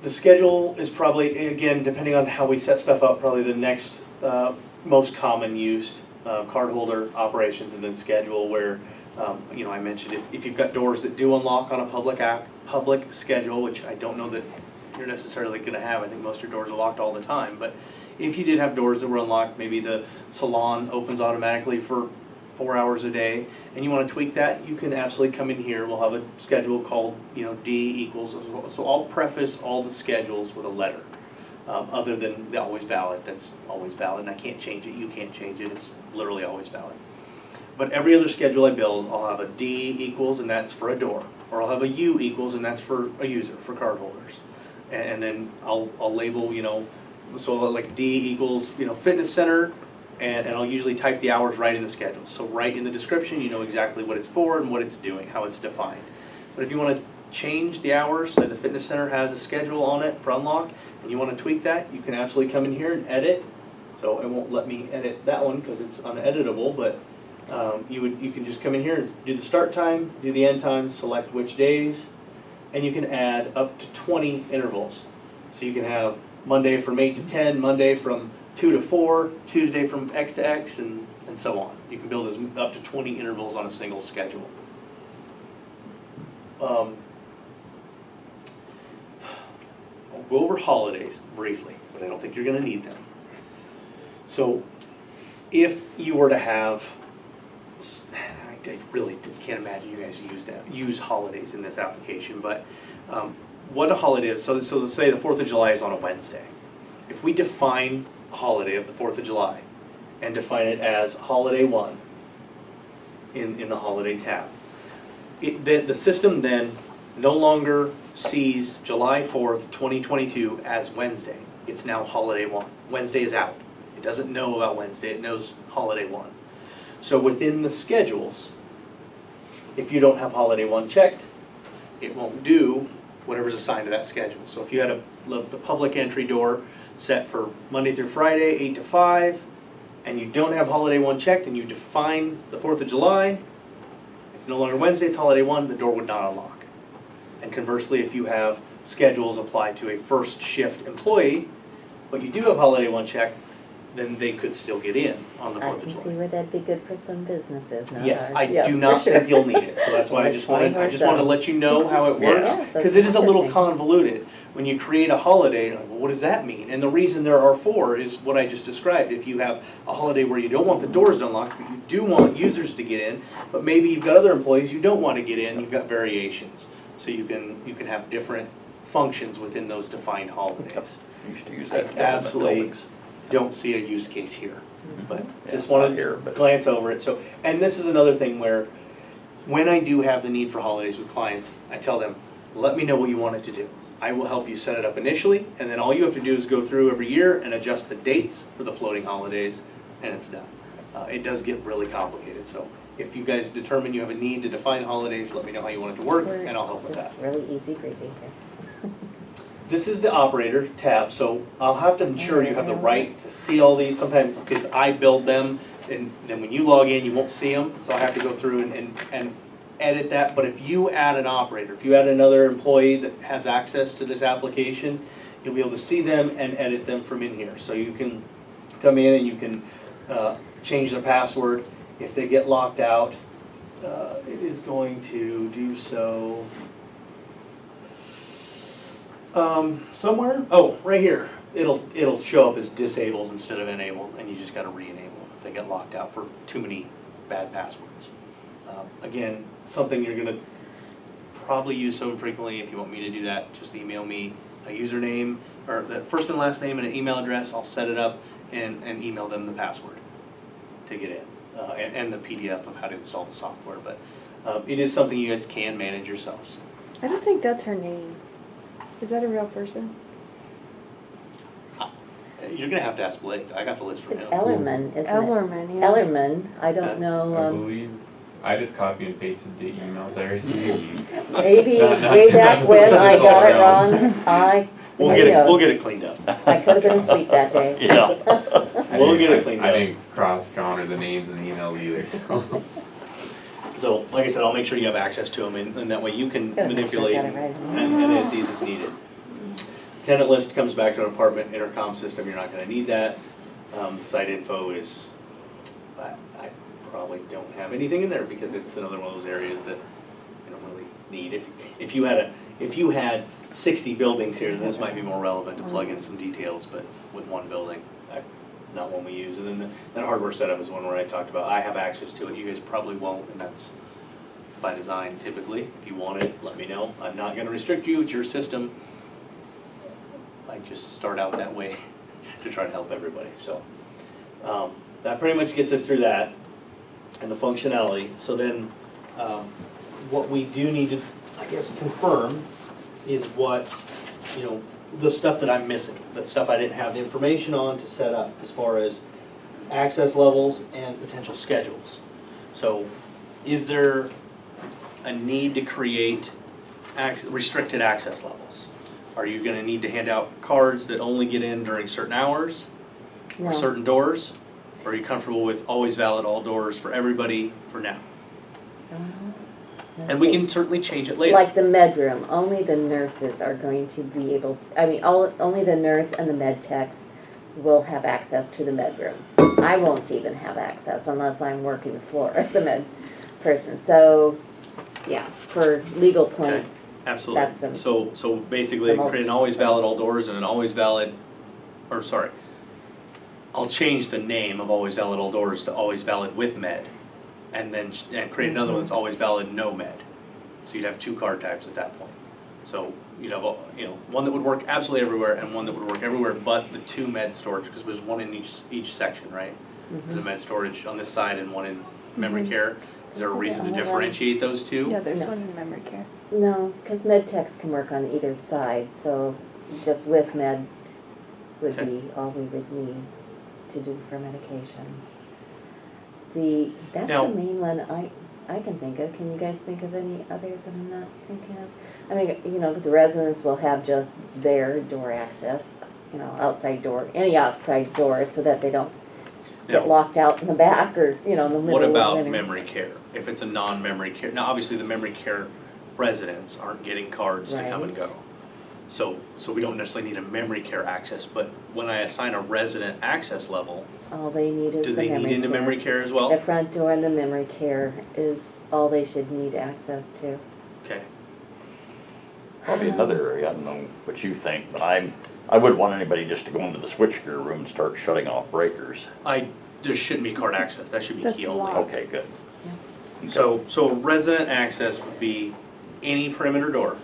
The schedule is probably, again, depending on how we set stuff up, probably the next most common used cardholder operations, and then schedule where, I mentioned if you've got doors that do unlock on a public schedule, which I don't know that you're necessarily going to have. I think most of your doors are locked all the time. But if you did have doors that were unlocked, maybe the salon opens automatically for 4 hours a day, and you want to tweak that, you can absolutely come in here. We'll have a schedule called, D equals. So I'll preface all the schedules with a letter, other than the always valid. That's always valid, and I can't change it. You can't change it. It's literally always valid. But every other schedule I build, I'll have a D equals, and that's for a door, or I'll have a U equals, and that's for a user, for card holders, and then I'll label, so like D equals, fitness center. And I'll usually type the hours right in the schedule. So right in the description, you know exactly what it's for and what it's doing, how it's defined. But if you want to change the hours, say the fitness center has a schedule on it for unlock, and you want to tweak that, you can absolutely come in here and edit. So it won't let me edit that one because it's uneditable, but you can just come in here and do the start time, do the end time, select which days, and you can add up to 20 intervals. So you can have Monday from 8 to 10, Monday from 2 to 4, Tuesday from X to X, and so on. You can build up to 20 intervals on a single schedule. I'll go over holidays briefly, but I don't think you're going to need them. So if you were to have, I really can't imagine you guys use holidays in this application, but what a holiday is, so let's say the 4th of July is on a Wednesday. If we define a holiday of the 4th of July and define it as holiday 1 in the holiday tab, the system then no longer sees July 4th, 2022 as Wednesday. It's now holiday 1. Wednesday is out. It doesn't know about Wednesday. It knows holiday 1. So within the schedules, if you don't have holiday 1 checked, it won't do whatever's assigned to that schedule. So if you had the public entry door set for Monday through Friday, 8 to 5, and you don't have holiday 1 checked, and you define the 4th of July, it's no longer Wednesday, it's holiday 1, the door would not unlock. And conversely, if you have schedules applied to a first shift employee, but you do have holiday 1 check, then they could still get in on the I 4th of can see July. where that'd be good for some businesses, not Yes, ours. I Yes, do for not sure. think you'll need it, so that's why I just wanted to let you know how it works. Yeah, that's Because it is a little interesting. convoluted. When you create a holiday, you're like, well, what does that mean? And the reason there are 4 is what I just described. If you have a holiday where you don't want the doors to unlock, but you do want users to get in, but maybe you've got other employees you don't want to get in, you've got variations. So you can have different functions within those defined holidays. Used to use I that in government absolutely buildings. don't see a use case here, but Yeah, just not wanted here, to but- glance over it. So, and this is another thing where, when I do have the need for holidays with clients, I tell them, let me know what you want it to do. I will help you set it up initially, and then all you have to do is go through every year and adjust the dates for the floating holidays, and it's done. It does get really complicated, so if you guys determine you have a need to define holidays, let me know how you want it to work, and I'll help with that. Just really easy breezy here. This is the operator tab, so I'll have to ensure you have the right to see all these sometimes, because I build them, and then when you log in, you won't see them, so I have to go through and edit that. But if you add an operator, if you add another employee that has access to this application, you'll be able to see them and edit them from in here. So you can come in and you can change their password. If they get locked out, it is going to do so somewhere. Oh, right here. It'll show up as disabled instead of enabled, and you just got to re-enable them if they get locked out for too many bad passwords. Again, something you're gonna probably use so infrequently. If you want me to do that, just email me a username or the first and last name and an email address. I'll set it up and email them the password to get in, and the PDF of how to install the software. But it is something you guys can manage yourselves. I don't think that's her name. Is that a real person? You're gonna have to ask Blake. I got the list from It's him. Ellerman, isn't it? Ellerman, yeah. Ellerman, I don't Yeah. know, I believe, I just copy and pasted the emails I received. maybe Not way to- back not to when push I this got all it around. wrong, We'll who get it. We'll knows? get it cleaned up. I could have been asleep that day. Yeah. We'll get it cleaned I up. didn't cross counter the names in the email either, so. So, like I said, I'll make sure you have access to them, and that way you can Gotta make sure I manipulate got and it right. edit these as needed. Tenant list comes back to an apartment intercom system, you're not gonna need that. The site info is, I probably don't have anything in there because it's another one of those areas that you don't really need. If you had 60 buildings here, then this might be more relevant to plug in some details, but with one building, not one we use. And then that hardware setup is one where I talked about, I have access to it, you guys probably won't, and that's by design typically. If you want it, let me know. I'm not gonna restrict you, it's your system. I just start out that way to try to help everybody, so. That pretty much gets us through that and the functionality. So then, what we do need to, I guess, confirm is what, the stuff that I'm missing, the stuff I didn't have the information on to set up as far as access levels and potential schedules. So, is there a need to create restricted access levels? Are you gonna need to hand out cards that only get in during certain hours or No. certain doors? Or are you comfortable with always valid all doors for everybody for now? And we can certainly change it later. Like the med room, only the nurses are going to be able to, only the nurse and the med techs will have access to the med room. I won't even have access unless I'm working the floor as a med person. So, yeah, for legal points, Absolutely. that's a- So basically, the most- create an always valid all doors and an always valid, I'll change the name of always valid all doors to always valid with med. And then create another one that's always valid no med. So you'd have 2 card types at that point. So you'd have, one that would work absolutely everywhere and one that would work everywhere but the 2 med storage, because there's one in each section, right? There's a med storage on this side and one in memory care. Is there a reason to differentiate those 2? Yeah, there's No. one in memory care. no, because med techs can work on either side, so just with med would Okay. be all we would need to do for medications. That's Now- the main one I can think of. Can you guys think of any others that I'm not thinking of? I mean, the residents will have just their door access, outside door, any outside door, so that they don't get Now, locked out in the back or, in the middle. what or about whatever. memory care? if it's a non-memory care. Now, obviously, the memory care residents aren't getting cards to come and Right. go. So we don't necessarily need a memory care access, but when I assign a resident access level, All they need is do the they memory need into care. memory care as The well? front door and the memory care is all they should need access to. Okay. Probably another area, I don't know what you think, but I wouldn't want anybody just to go into the switchgear room and start shutting off breakers. There shouldn't be card access, that should be That's key only. locked. Okay, good. So resident access would be any perimeter door.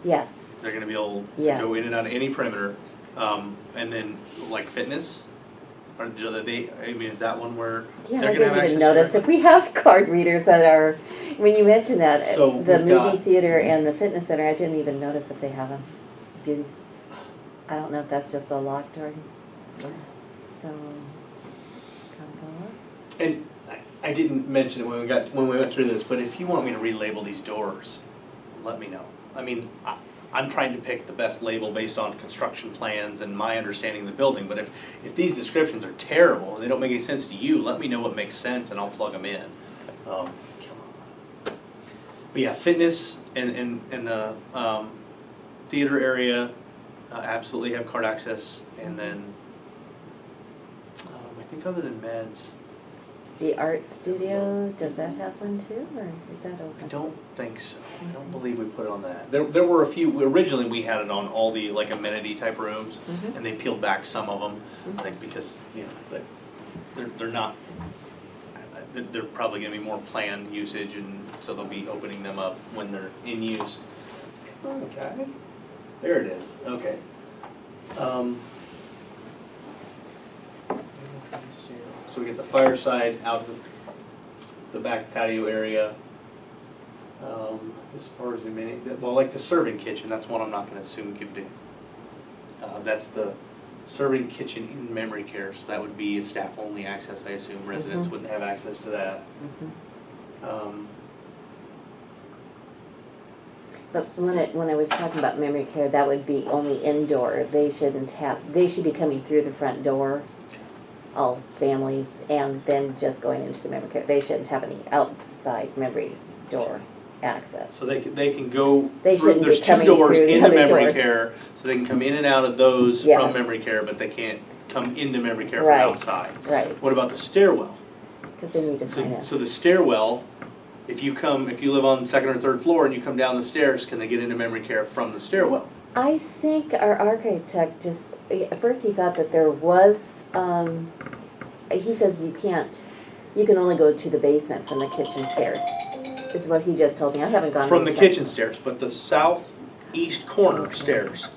Yes, They're gonna be able to Yes. go in and out of any perimeter. And then like fitness, or do they, I mean, is that one where yeah, they're I gonna have didn't access even to notice, it? if we have card readers that are, when you mentioned that, So the we've movie got- theater and the fitness center, I didn't even notice if they have them. I don't know if that's just a locked door. So, can I go up? And I didn't mention it when we went through this, but if you want me to relabel these doors, let me know. I mean, I'm trying to pick the best label based on construction plans and my understanding of the building, but if these descriptions are terrible and they don't make any sense to you, let me know what makes sense and I'll plug them in. Come on. But yeah, fitness and the theater area absolutely have card access, and then I think other than meds, The art studio, does that have one too, or is that open? I don't think so. I don't believe we put it on that. There were a few, originally we had it on all the like amenity type rooms, Mhm. and they peeled back some of them, I think because, you know, they're not, they're probably gonna be more planned usage, and so they'll be opening them up when they're in use. Okay, there it is, okay. So we get the fireside out to the back patio area. As far as the mini, well, like the serving kitchen, that's one I'm not gonna assume give to. That's the serving kitchen in memory care, so that would be a staff-only access, I assume. Residents Mhm. wouldn't have access to that. Mhm. But when I was talking about memory care, that would be only indoor. They should be coming through the front door, all families, and then just going into the memory care. They shouldn't have any outside memory door access. So they can go They through, shouldn't be there's two coming doors through the into other memory doors. care, so they can come in and out of those Yeah. from memory care, but they can't come into memory care from Right. outside. Right, What about the stairwell? because they need to sign in. So the stairwell, if you live on second or third floor and you come down the stairs, can they get into memory care from the stairwell? I think our architect at first he thought that there was, he says you can only go to the basement from the kitchen stairs. Is what he just told me. I haven't gone. From the inside. kitchen stairs, but the southeast corner stairs,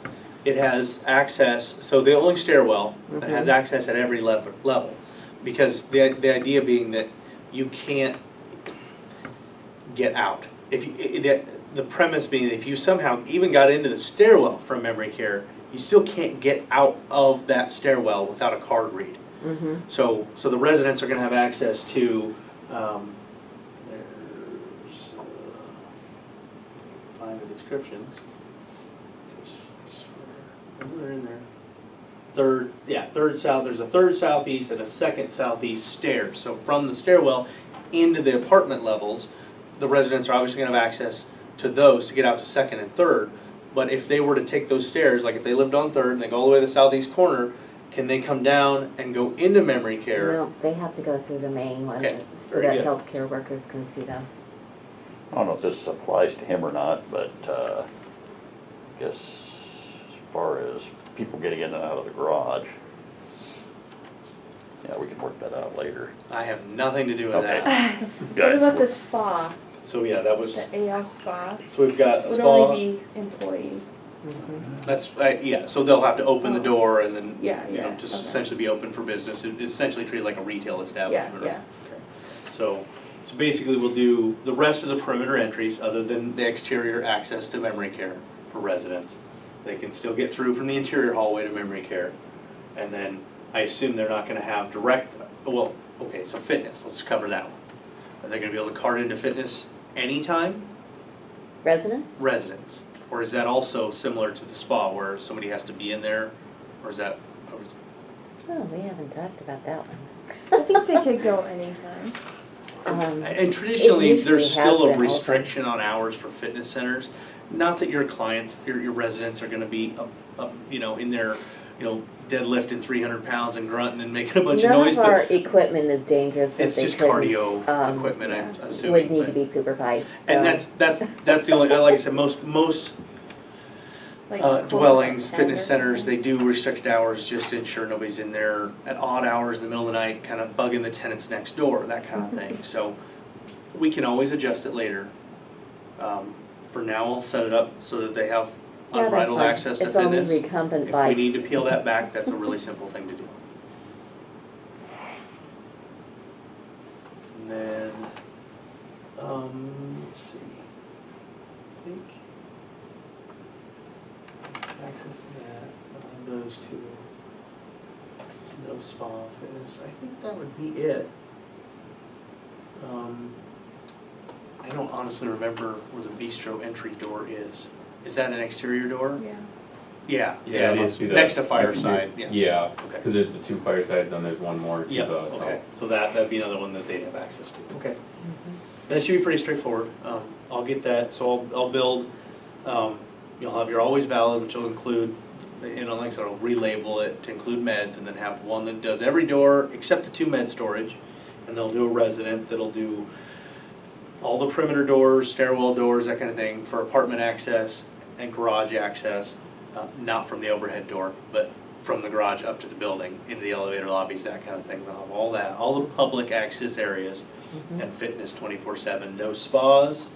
it has access, so the only stairwell that has access at every level. Because the idea being that you can't get out. The premise being that if you somehow even got into the stairwell from memory care, you still can't get out of that stairwell without a card read. Mm-hmm. So the residents are gonna have access to, find the descriptions. They're in there. Third south, there's a third southeast and a second southeast stairs. So from the stairwell into the apartment levels, the residents are obviously gonna have access to those to get out to second and third. But if they were to take those stairs, like if they lived on third and they go all the way to the southeast corner, can they come down and go into memory care? No, they have to go through the main one, Okay, so very that good. healthcare workers can see them. I don't know if this applies to him or not, but I guess as far as people getting in and out of the garage, yeah, we can work that out later. I have nothing to do with Okay. that. What Good. about the spa, So yeah, that was, the AL spa? so we've got It would spa, only be employees. that's, yeah, so they'll have to open the door and then, Yeah, you know, yeah, just okay. essentially be open for business. It's essentially treated like a retail establishment. Yeah. Okay. So basically we'll do the rest of the perimeter entries, other than the exterior access to memory care for residents. They can still get through from the interior hallway to memory care. And then I assume they're not gonna have direct, well, okay, so fitness, let's cover that one. Are they gonna be able to cart into fitness anytime? Residents? Residents? Or is that also similar to the spa where somebody has to be in there? Or is that, Oh, we haven't talked about that one. I think they could go anytime. And traditionally, usually there's still has a been open. restriction on hours for fitness centers. Not that your clients, your residents are gonna be, you know, in there, you know, deadlifting 300 pounds and grunting and making a bunch of None noise, of our but equipment is dangerous. that it's they just couldn't, cardio equipment, I'm would assuming. need to but- be supervised, And so. that's the only, like I said, most Like close dwellings, up fitness tent or centers, they something. do restricted hours just to ensure nobody's in there at odd hours in the middle of the night, kind of bugging the tenants next door, that kind of thing. So we can always adjust it later. For now, I'll set it up so that they have Yeah, that's unbridled fine. access to It's only fitness. recumbent If bikes. we need to peel that back, that's a really simple thing to do. And then, let's see. I think access to that, those two. No spa fitness, I think that would be it. I don't honestly remember where the bistro entry door is. Is that an exterior door? Yeah. Yeah, Yeah, it is to the. next to fireside, yeah. Yeah, Okay. cause there's the 2 firesides and there's one more to Yeah, the okay, south. so that'd be another one that they'd have access to, okay. Mhm. That should be pretty straightforward. I'll get that, so I'll build, you'll have your always valid, which will include, you know, like I said, I'll relabel it to include meds, and then have one that does every door except the 2 med storage. And they'll do a resident that'll do all the perimeter doors, stairwell doors, that kind of thing, for apartment access and garage access, not from the overhead door, but from the garage up to the building, into the elevator lobbies, that kind of thing. They'll have all that, all the public access areas, and fitness 24/7. No spas,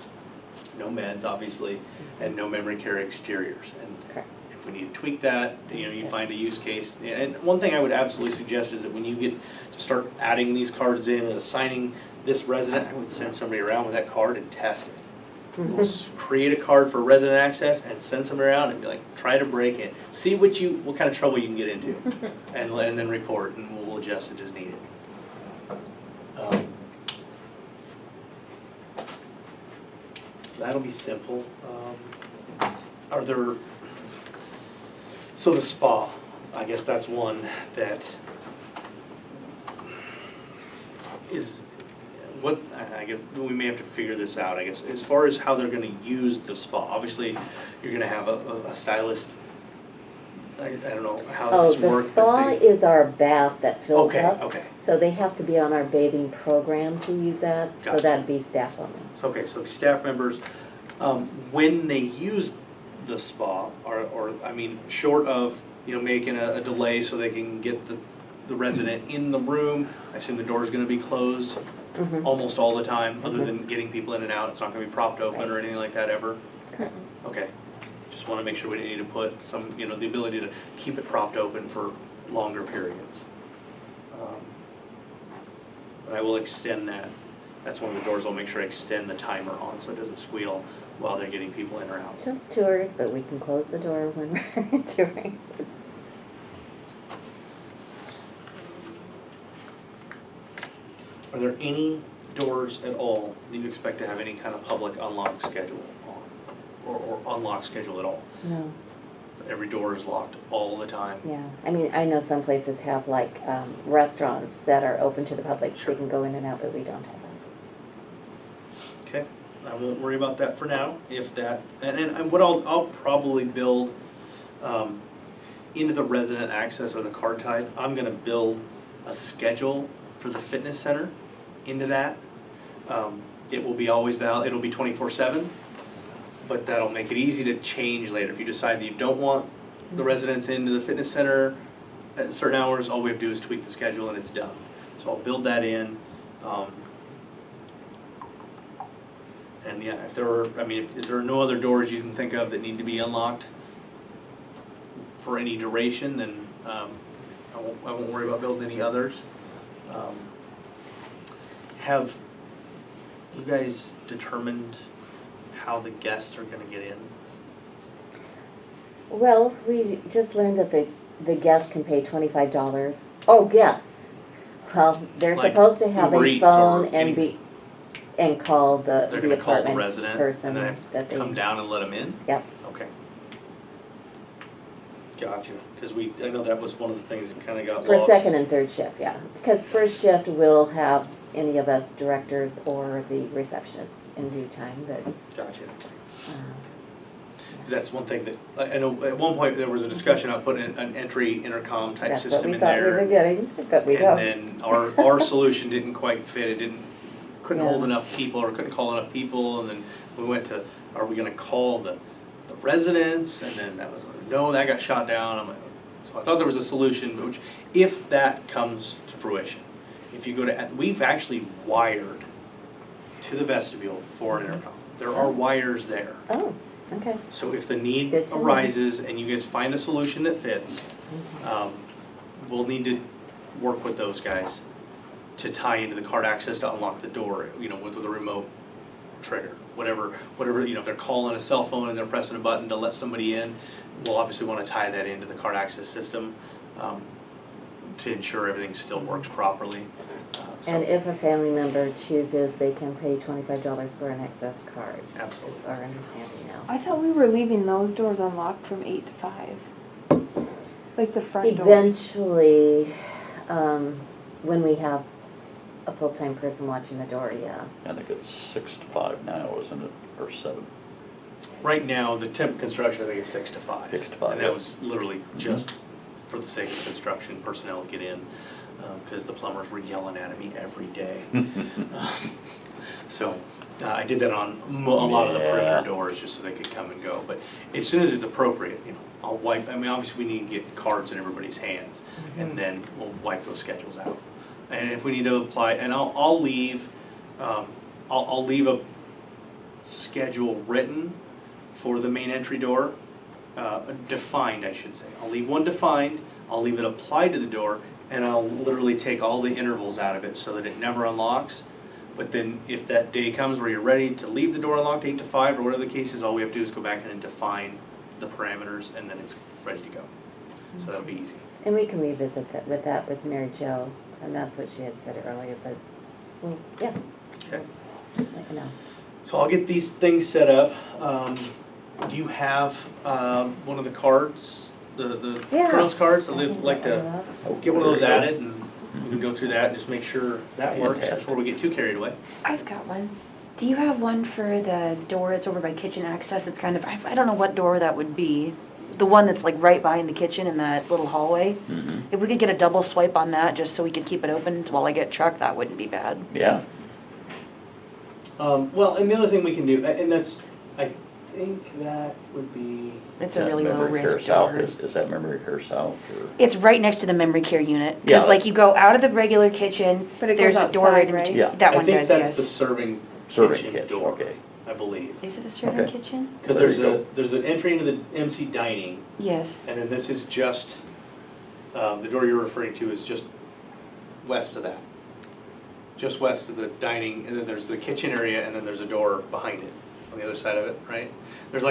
no meds, obviously, and no memory care exteriors. And Correct. if we need to tweak that, you know, you find a use case. And one thing I would absolutely suggest is that when you get to start adding these cards in and assigning this resident, I would send somebody around with that card and test it. We'll create a card for resident access and send somebody around and be like, try to break it. See what kind of trouble you can get into, and then report, and we'll adjust it as needed. That'll be simple. Are there, so the spa, I guess that's one that is, what, I guess, we may have to figure this out, I guess, as far as how they're gonna use the spa. Obviously, you're gonna have a stylist, I don't know how Oh, this works, the but spa they. is our bath that fills Okay, up. okay. So they have to be on our bathing program to use that, so Gotcha. that'd be staff only. Okay, so the staff members, when they use the spa, or, I mean, short of, you know, making a delay so they can get the resident in the room, I assume the door's gonna be closed Mhm. almost all the time, other Mhm. than getting people in and out, it's not gonna be propped open or anything like that ever? Correct. Okay, just wanna make sure we didn't need to put some, you know, the ability to keep it propped open for longer periods. But I will extend that, that's one of the doors I'll make sure I extend the timer on so it doesn't squeal while they're getting people in or out. Just tours, but we can close the door when we're touring. Are there any doors at all that you expect to have any kind of public unlock schedule on? Or unlock schedule at all? No, Every door is locked all the time? yeah, I mean, I know some places have like restaurants that are open to the public, Sure. they can go in and out, but we don't have that. Okay, I won't worry about that for now, if that, and what I'll probably build, into the resident access or the card type, I'm gonna build a schedule for the fitness center into that. It will be always valid, it'll be 24/7, but that'll make it easy to change later. If you decide that you don't want the residents into the fitness center at certain hours, all we have to do is tweak the schedule and it's done. So I'll build that in. And yeah, if there are, I mean, if there are no other doors you can think of that need to be unlocked for any duration, then I won't worry about building any others. Have you guys determined how the guests are gonna get in? Well, we just learned that the guests can pay $25. Oh, guests. Well, they're Like supposed to have Uber a Eats or phone and anything. and call the They're gonna call the apartment resident person and then that they. come down and let them in? Yep. Okay. Gotcha, because I know that was one of the things that kinda got For lost. second and third shift, yeah. Because first shift will have any of us directors or the receptionists in due time, but, Gotcha. 'Cause uh, that's one thing that, I know at one point there was a discussion about putting an entry intercom type that's what system we in thought we were there. getting, but we And don't. then our solution didn't quite fit, it couldn't hold Yeah. enough people or couldn't call enough people, and then we went to, are we gonna call the residents? And then that was, no, that got shot down. I'm like, so I thought there was a solution, which, if that comes to fruition, if you go to, we've actually wired to the vestibule for an intercom. There are wires there. Oh, okay. So if the need Good to know. arises and you guys find a solution that fits, we'll need to work with those guys to tie into the card access to unlock the door, with a remote trigger. Whatever, if they're calling a cell phone and they're pressing a button to let somebody in, we'll obviously want to tie that into the card access system to ensure everything still works properly. And if a family member chooses, they can pay $25 for an access card. Absolutely. Is our understanding now. I thought we were leaving those doors unlocked from 8 to 5. Like the front doors. Eventually, when we have a full-time person watching the door, yeah. I think it's 6 to 5 now, isn't it, or 7? Right now, the temp construction, I think, is 6 to 5. 6 to 5, And yeah. that was literally just for the sake of construction, personnel get in, because the plumbers were yelling at me every day. So I did that on a lot of the Yeah. perimeter doors, just so they could come and go. But as soon as it's appropriate, I'll wipe, obviously we need to get cards in everybody's hands, and then we'll wipe those schedules out. And if we need to apply, and I'll leave, I'll leave a schedule written for the main entry door, defined, I should say. I'll leave one defined, I'll leave it applied to the door, and I'll literally take all the intervals out of it so that it never unlocks. But then if that day comes where you're ready to leave the door unlocked 8 to 5 or whatever the case is, all we have to do is go back in and define the parameters, and then it's ready to go. So that'll be easy. And we can revisit that with Mary Jo, and that's what she had said earlier, but, well, yeah, Okay. let you know. So I'll get these things set up. Do you have one of the cards, the Yeah. Kronos cards? I I'd think like that to was- get one of those added, and we can go through that and just make sure that works Fantastic. before we get too carried away. I've got one. Do you have one for the door that's over by kitchen access? It's kind of, I don't know what door that would be. The one that's like right behind the kitchen in that little hallway. Mhm. If we could get a double swipe on that, just so we could keep it open while I get truck, that wouldn't be bad. Yeah, Well, and the other thing we can do, and that's, I think that would be, It's Is a that really low memory care risk south? door. Is that memory care south, or? It's right next to the memory care unit. Yeah. Because like you go out of the regular kitchen, But it there's goes a door outside, right in right? between. Yeah. That I one think does, that's the yes. serving Serving kitchen kitchen, door, okay. I believe. Is it the serving Okay. kitchen? Because There there's you go. there's an entry into the MC dining, Yes. and then this is just, the door you're referring to is just west of that. Just west of the dining, and then there's the kitchen area, and then there's a door behind it, on the other side of it, right? There's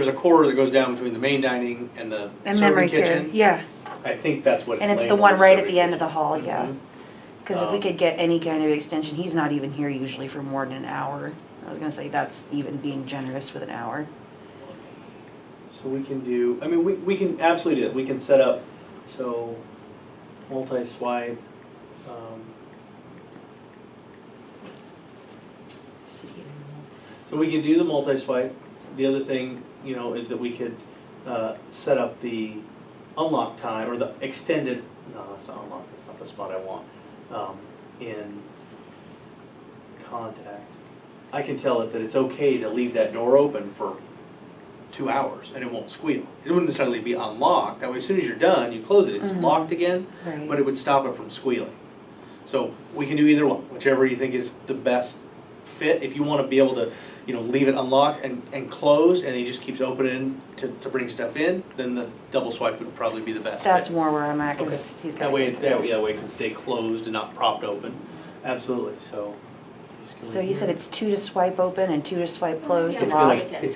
a corridor that goes down between the main dining and the And serving memory care, kitchen. yeah. I think that's what it's And it's the labeled one as, right at serving the end of kitchen. the hall, yeah. Mhm. Because if we could get any kind of extension, he's not even here usually for more than an hour. I was gonna say that's even being generous with an hour. So we can do, we can absolutely do it. We can set up, so, multi-swipe. So we can do the multi-swipe. The other thing, is that we could set up the unlock time, or the extended, no, that's not unlock, that's not the spot I want, in contact. I can tell it that it's okay to leave that door open for 2 hours and it won't squeal. It wouldn't necessarily be unlocked. That way, as soon as you're done, you close it, it's Mhm. locked again, Right. but it would stop it from squealing. So we can do either one, whichever you think is the best fit. If you want to be able to, leave it unlocked and closed, and it just keeps opening to bring stuff in, then the double swipe would probably be the best That's fit. more where I'm at, Okay. because he's got. That way, that way it can stay closed and not propped open. Absolutely, so. just go So in you said here. it's 2 to swipe open and 2 to swipe closed to It's lock?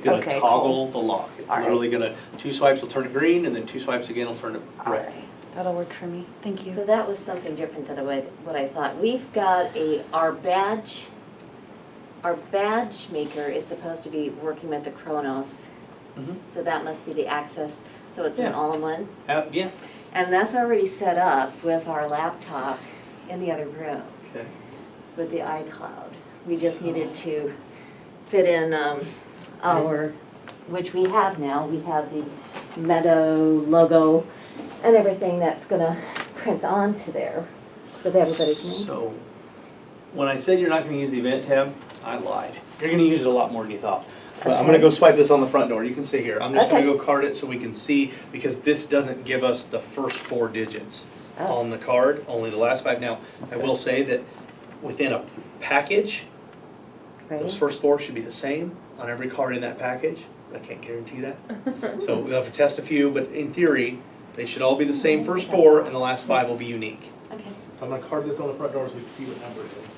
gonna Okay, cool. toggle the lock. It's All right. literally gonna, 2 swipes will turn it green, and then 2 swipes again will turn it All red. right, that'll work for me, thank So you. that was something different than what I thought. We've got our badge maker is supposed to be working with the Kronos, Mhm. so that must be the access, so it's an Yeah. all-in-one. Yeah, And that's already set up with our laptop in the other room. okay. with the iCloud. We just needed to fit in our, which we have now, we have the Meadow logo and everything that's gonna print onto there with everybody's name. So, when I said you're not gonna use the event tab, I lied. You're gonna use it a lot more than you thought. But I'm gonna go swipe this on the front door, you can stay here. I'm just gonna Okay. go card it so we can see, because this doesn't give us the first 4 digits Oh. on the card, only the last 5. Now, I will say that within a package, those Right? first 4 should be the same on every card in that package, but I can't guarantee that. So we'll have to test a few, but in theory, they should all be the same first 4, and the last 5 will be unique. Okay. So I'm gonna card this on the front door so we can see what number it is.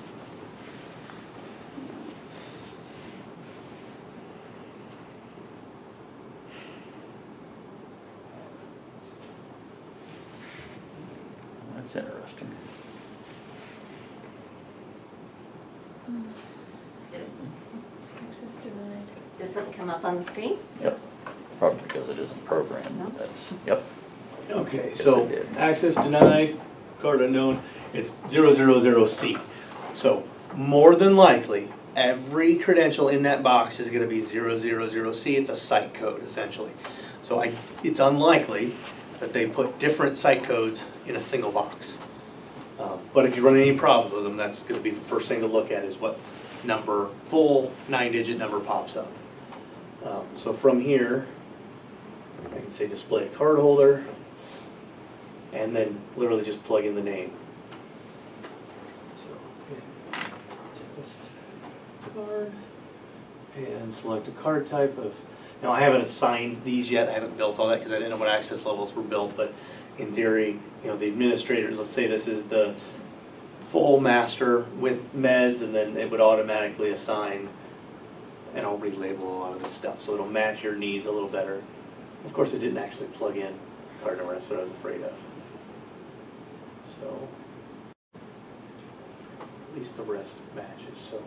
That's interesting. Access denied. Does something come up on the screen? Yep, probably because it isn't programmed, No. that's, yep. Okay, Yes, so it did. access denied, card unknown, it's 000C. So more than likely, every credential in that box is gonna be 000C. It's a site code essentially. So it's unlikely that they put different site codes in a single box. But if you run any problems with them, that's gonna be the first thing to look at is what number, full 9-digit number pops up. So from here, I can say display card holder, and then literally just plug in the name. So, take this card and select a card type of, now I haven't assigned these yet, I haven't built all that because I didn't know what access levels were built, but in theory, you know, the administrators, let's say this is the full master with meds, and then it would automatically assign, and I'll relabel a lot of this stuff, so it'll match your needs a little better. Of course, it didn't actually plug in card number, that's what I was afraid of. So, at least the rest matches, so.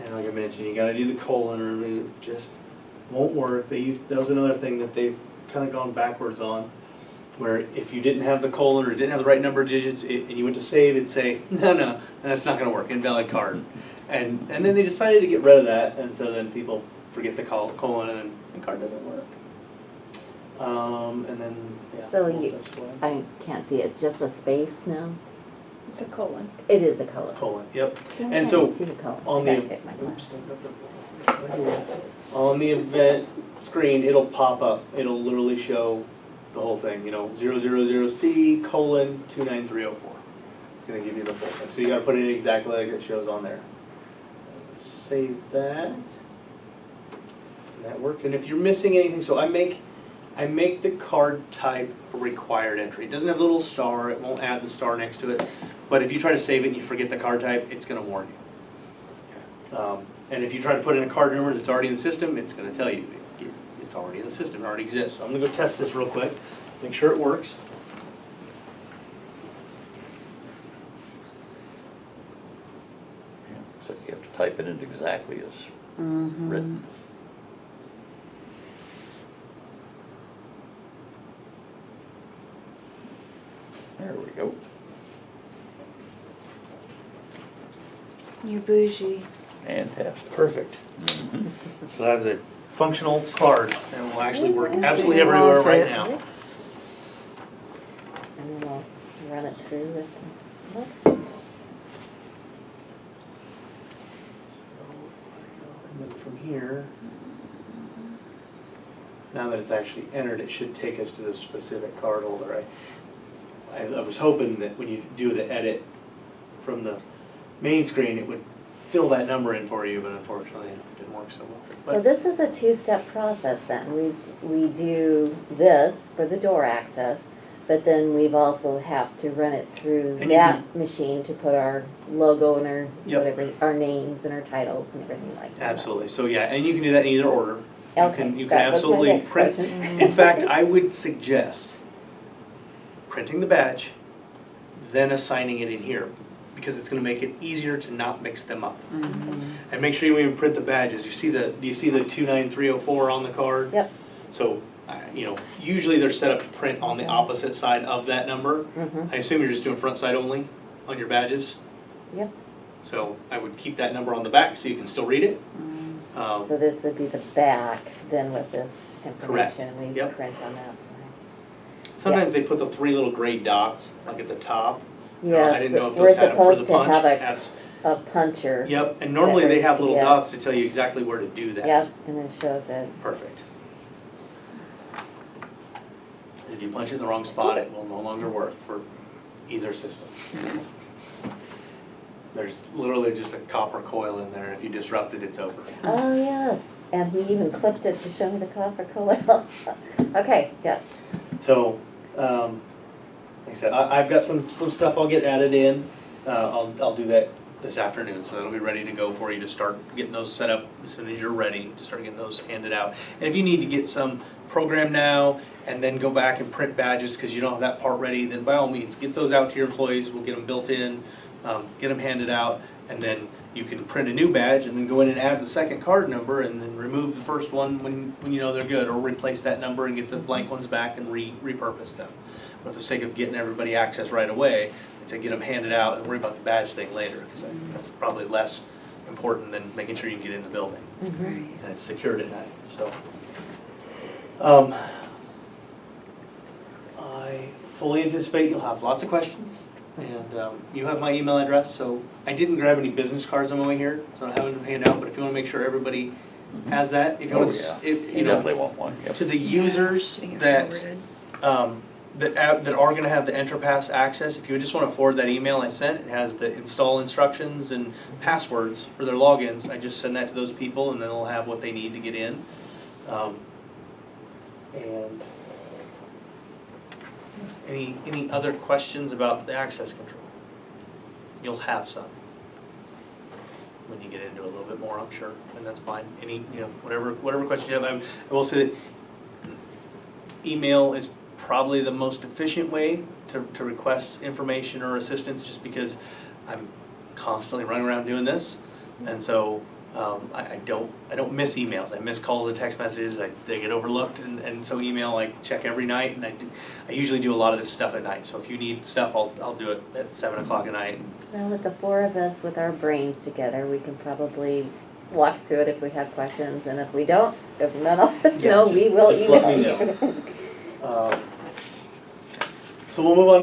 And like I mentioned, you gotta do the colon, or it just won't work. That was another thing that they've kind of gone backwards on, where if you didn't have the colon or didn't have the right number of digits, and you went to save, it'd say, no, that's not gonna work, invalid card. And then they decided to get rid of that, and so then people forget the colon, and the card doesn't work. And then, yeah. So multi-select. I can't see, it's just a space now? It's a colon. It is a color. Colon, yep. See, I And can't so, see the color. on Gotta the, get my oops, glasses. on the event screen, it'll pop up, it'll literally show the whole thing, you know, 000C colon 29304. It's gonna give you the full thing, so you gotta put it exactly like it shows on there. Save that. And that worked, and if you're missing anything, so I make the card type a required entry. It doesn't have a little star, it won't add the star next to it, but if you try to save it and you forget the card type, it's gonna warn you. And if you try to put in a card number that's already in the system, it's gonna tell you, it's already in the system, it already exists. So I'm gonna go test this real quick, make sure it works. Yeah, so you have to type it in exactly as Mm-hmm. written. There we go. You're bougie. Fantastic. Perfect. Mhm. So that's a functional card, and will actually work Yeah, absolutely it everywhere wants right it. now. And then we'll run it through with the look. And then from here, now that it's actually entered, it should take us to the specific card holder. I was hoping that when you do the edit from the main screen, it would fill that number in for you, but unfortunately it didn't work so well. So But this is a two-step process then. We do this for the door access, but then we've also have to run it through And you that machine to put our logo and our, Yep. whatever, our names and our titles and everything like that. absolutely, so yeah, and you can do that in either order. You Okay, can that was my absolutely next print. question. In fact, I would suggest printing the badge, then assigning it in here, because it's gonna make it easier to not mix them up. And make sure when you print the badges, do you see the 29304 on the card? Yep. So, you know, usually they're set up to print on the opposite side of that number. Mhm. I assume you're just doing front side only? on your badges. Yep. So I would keep that number on the back so you can still read it. So this would be the back, then with this Correct. information, we Yep. print on that side. Sometimes Yes. they put the 3 little gray dots, like at the top. I Yes, didn't know if we're those had them for the supposed to punch. have That's- a puncher. Yep, and normally they have little Yeah. dots to tell you exactly where to do that. Yep, and it shows it. Perfect. If you punch it in the wrong spot, it will no longer work for either system. There's literally just a copper coil in there. If you disrupt it, it's over. Oh, yes, and he even clipped it to show me the copper coil. Okay, yes. So, like I said, I've got some stuff I'll get added in. I'll do that this afternoon, so that'll be ready to go for you to start getting those set up as soon as you're ready to start getting those handed out. And if you need to get some program now and then go back and print badges because you don't have that part ready, then by all means, get those out to your employees. We'll get them built in, get them handed out, and then you can print a new badge and then go in and add the second card number and then remove the first one when you know they're good, or replace that number and get the blank ones back and repurpose them. But for the sake of getting everybody access right away, I'd say get them handed out and worry about the badge thing later, because that's probably less important than making sure you can get in the building Mhm. Right. and it's secured at night, so. I fully anticipate you'll have lots of questions, and you have my email address, so I didn't grab any business cards on my way here, so I don't have them to hand out, but if you wanna make sure everybody has that, if you Oh, wanna, yeah. if, You you know, definitely want one, yep. to the users Getting it that, forwarded. that are gonna have the EnterPass access, if you would just wanna forward that email I sent, it has the install instructions and passwords for their logins, I just send that to those people and then they'll have what they need to get in. And any other questions about the access control? You'll have some when you get into a little bit more, I'm sure, and that's fine. Whatever questions you have, I will say that email is probably the most efficient way to request information or assistance, just because I'm constantly running around doing this, and so I don't miss emails. I miss calls and text messages. They get overlooked, and so email I check every night, and I usually do a lot of this stuff at night. So if you need stuff, I'll do it at 7 o'clock at night. Well, with the 4 of us with our brains together, we can probably walk through it if we have questions, and if we don't, if none of us Yeah, know, we will just let email me you. So we'll move on.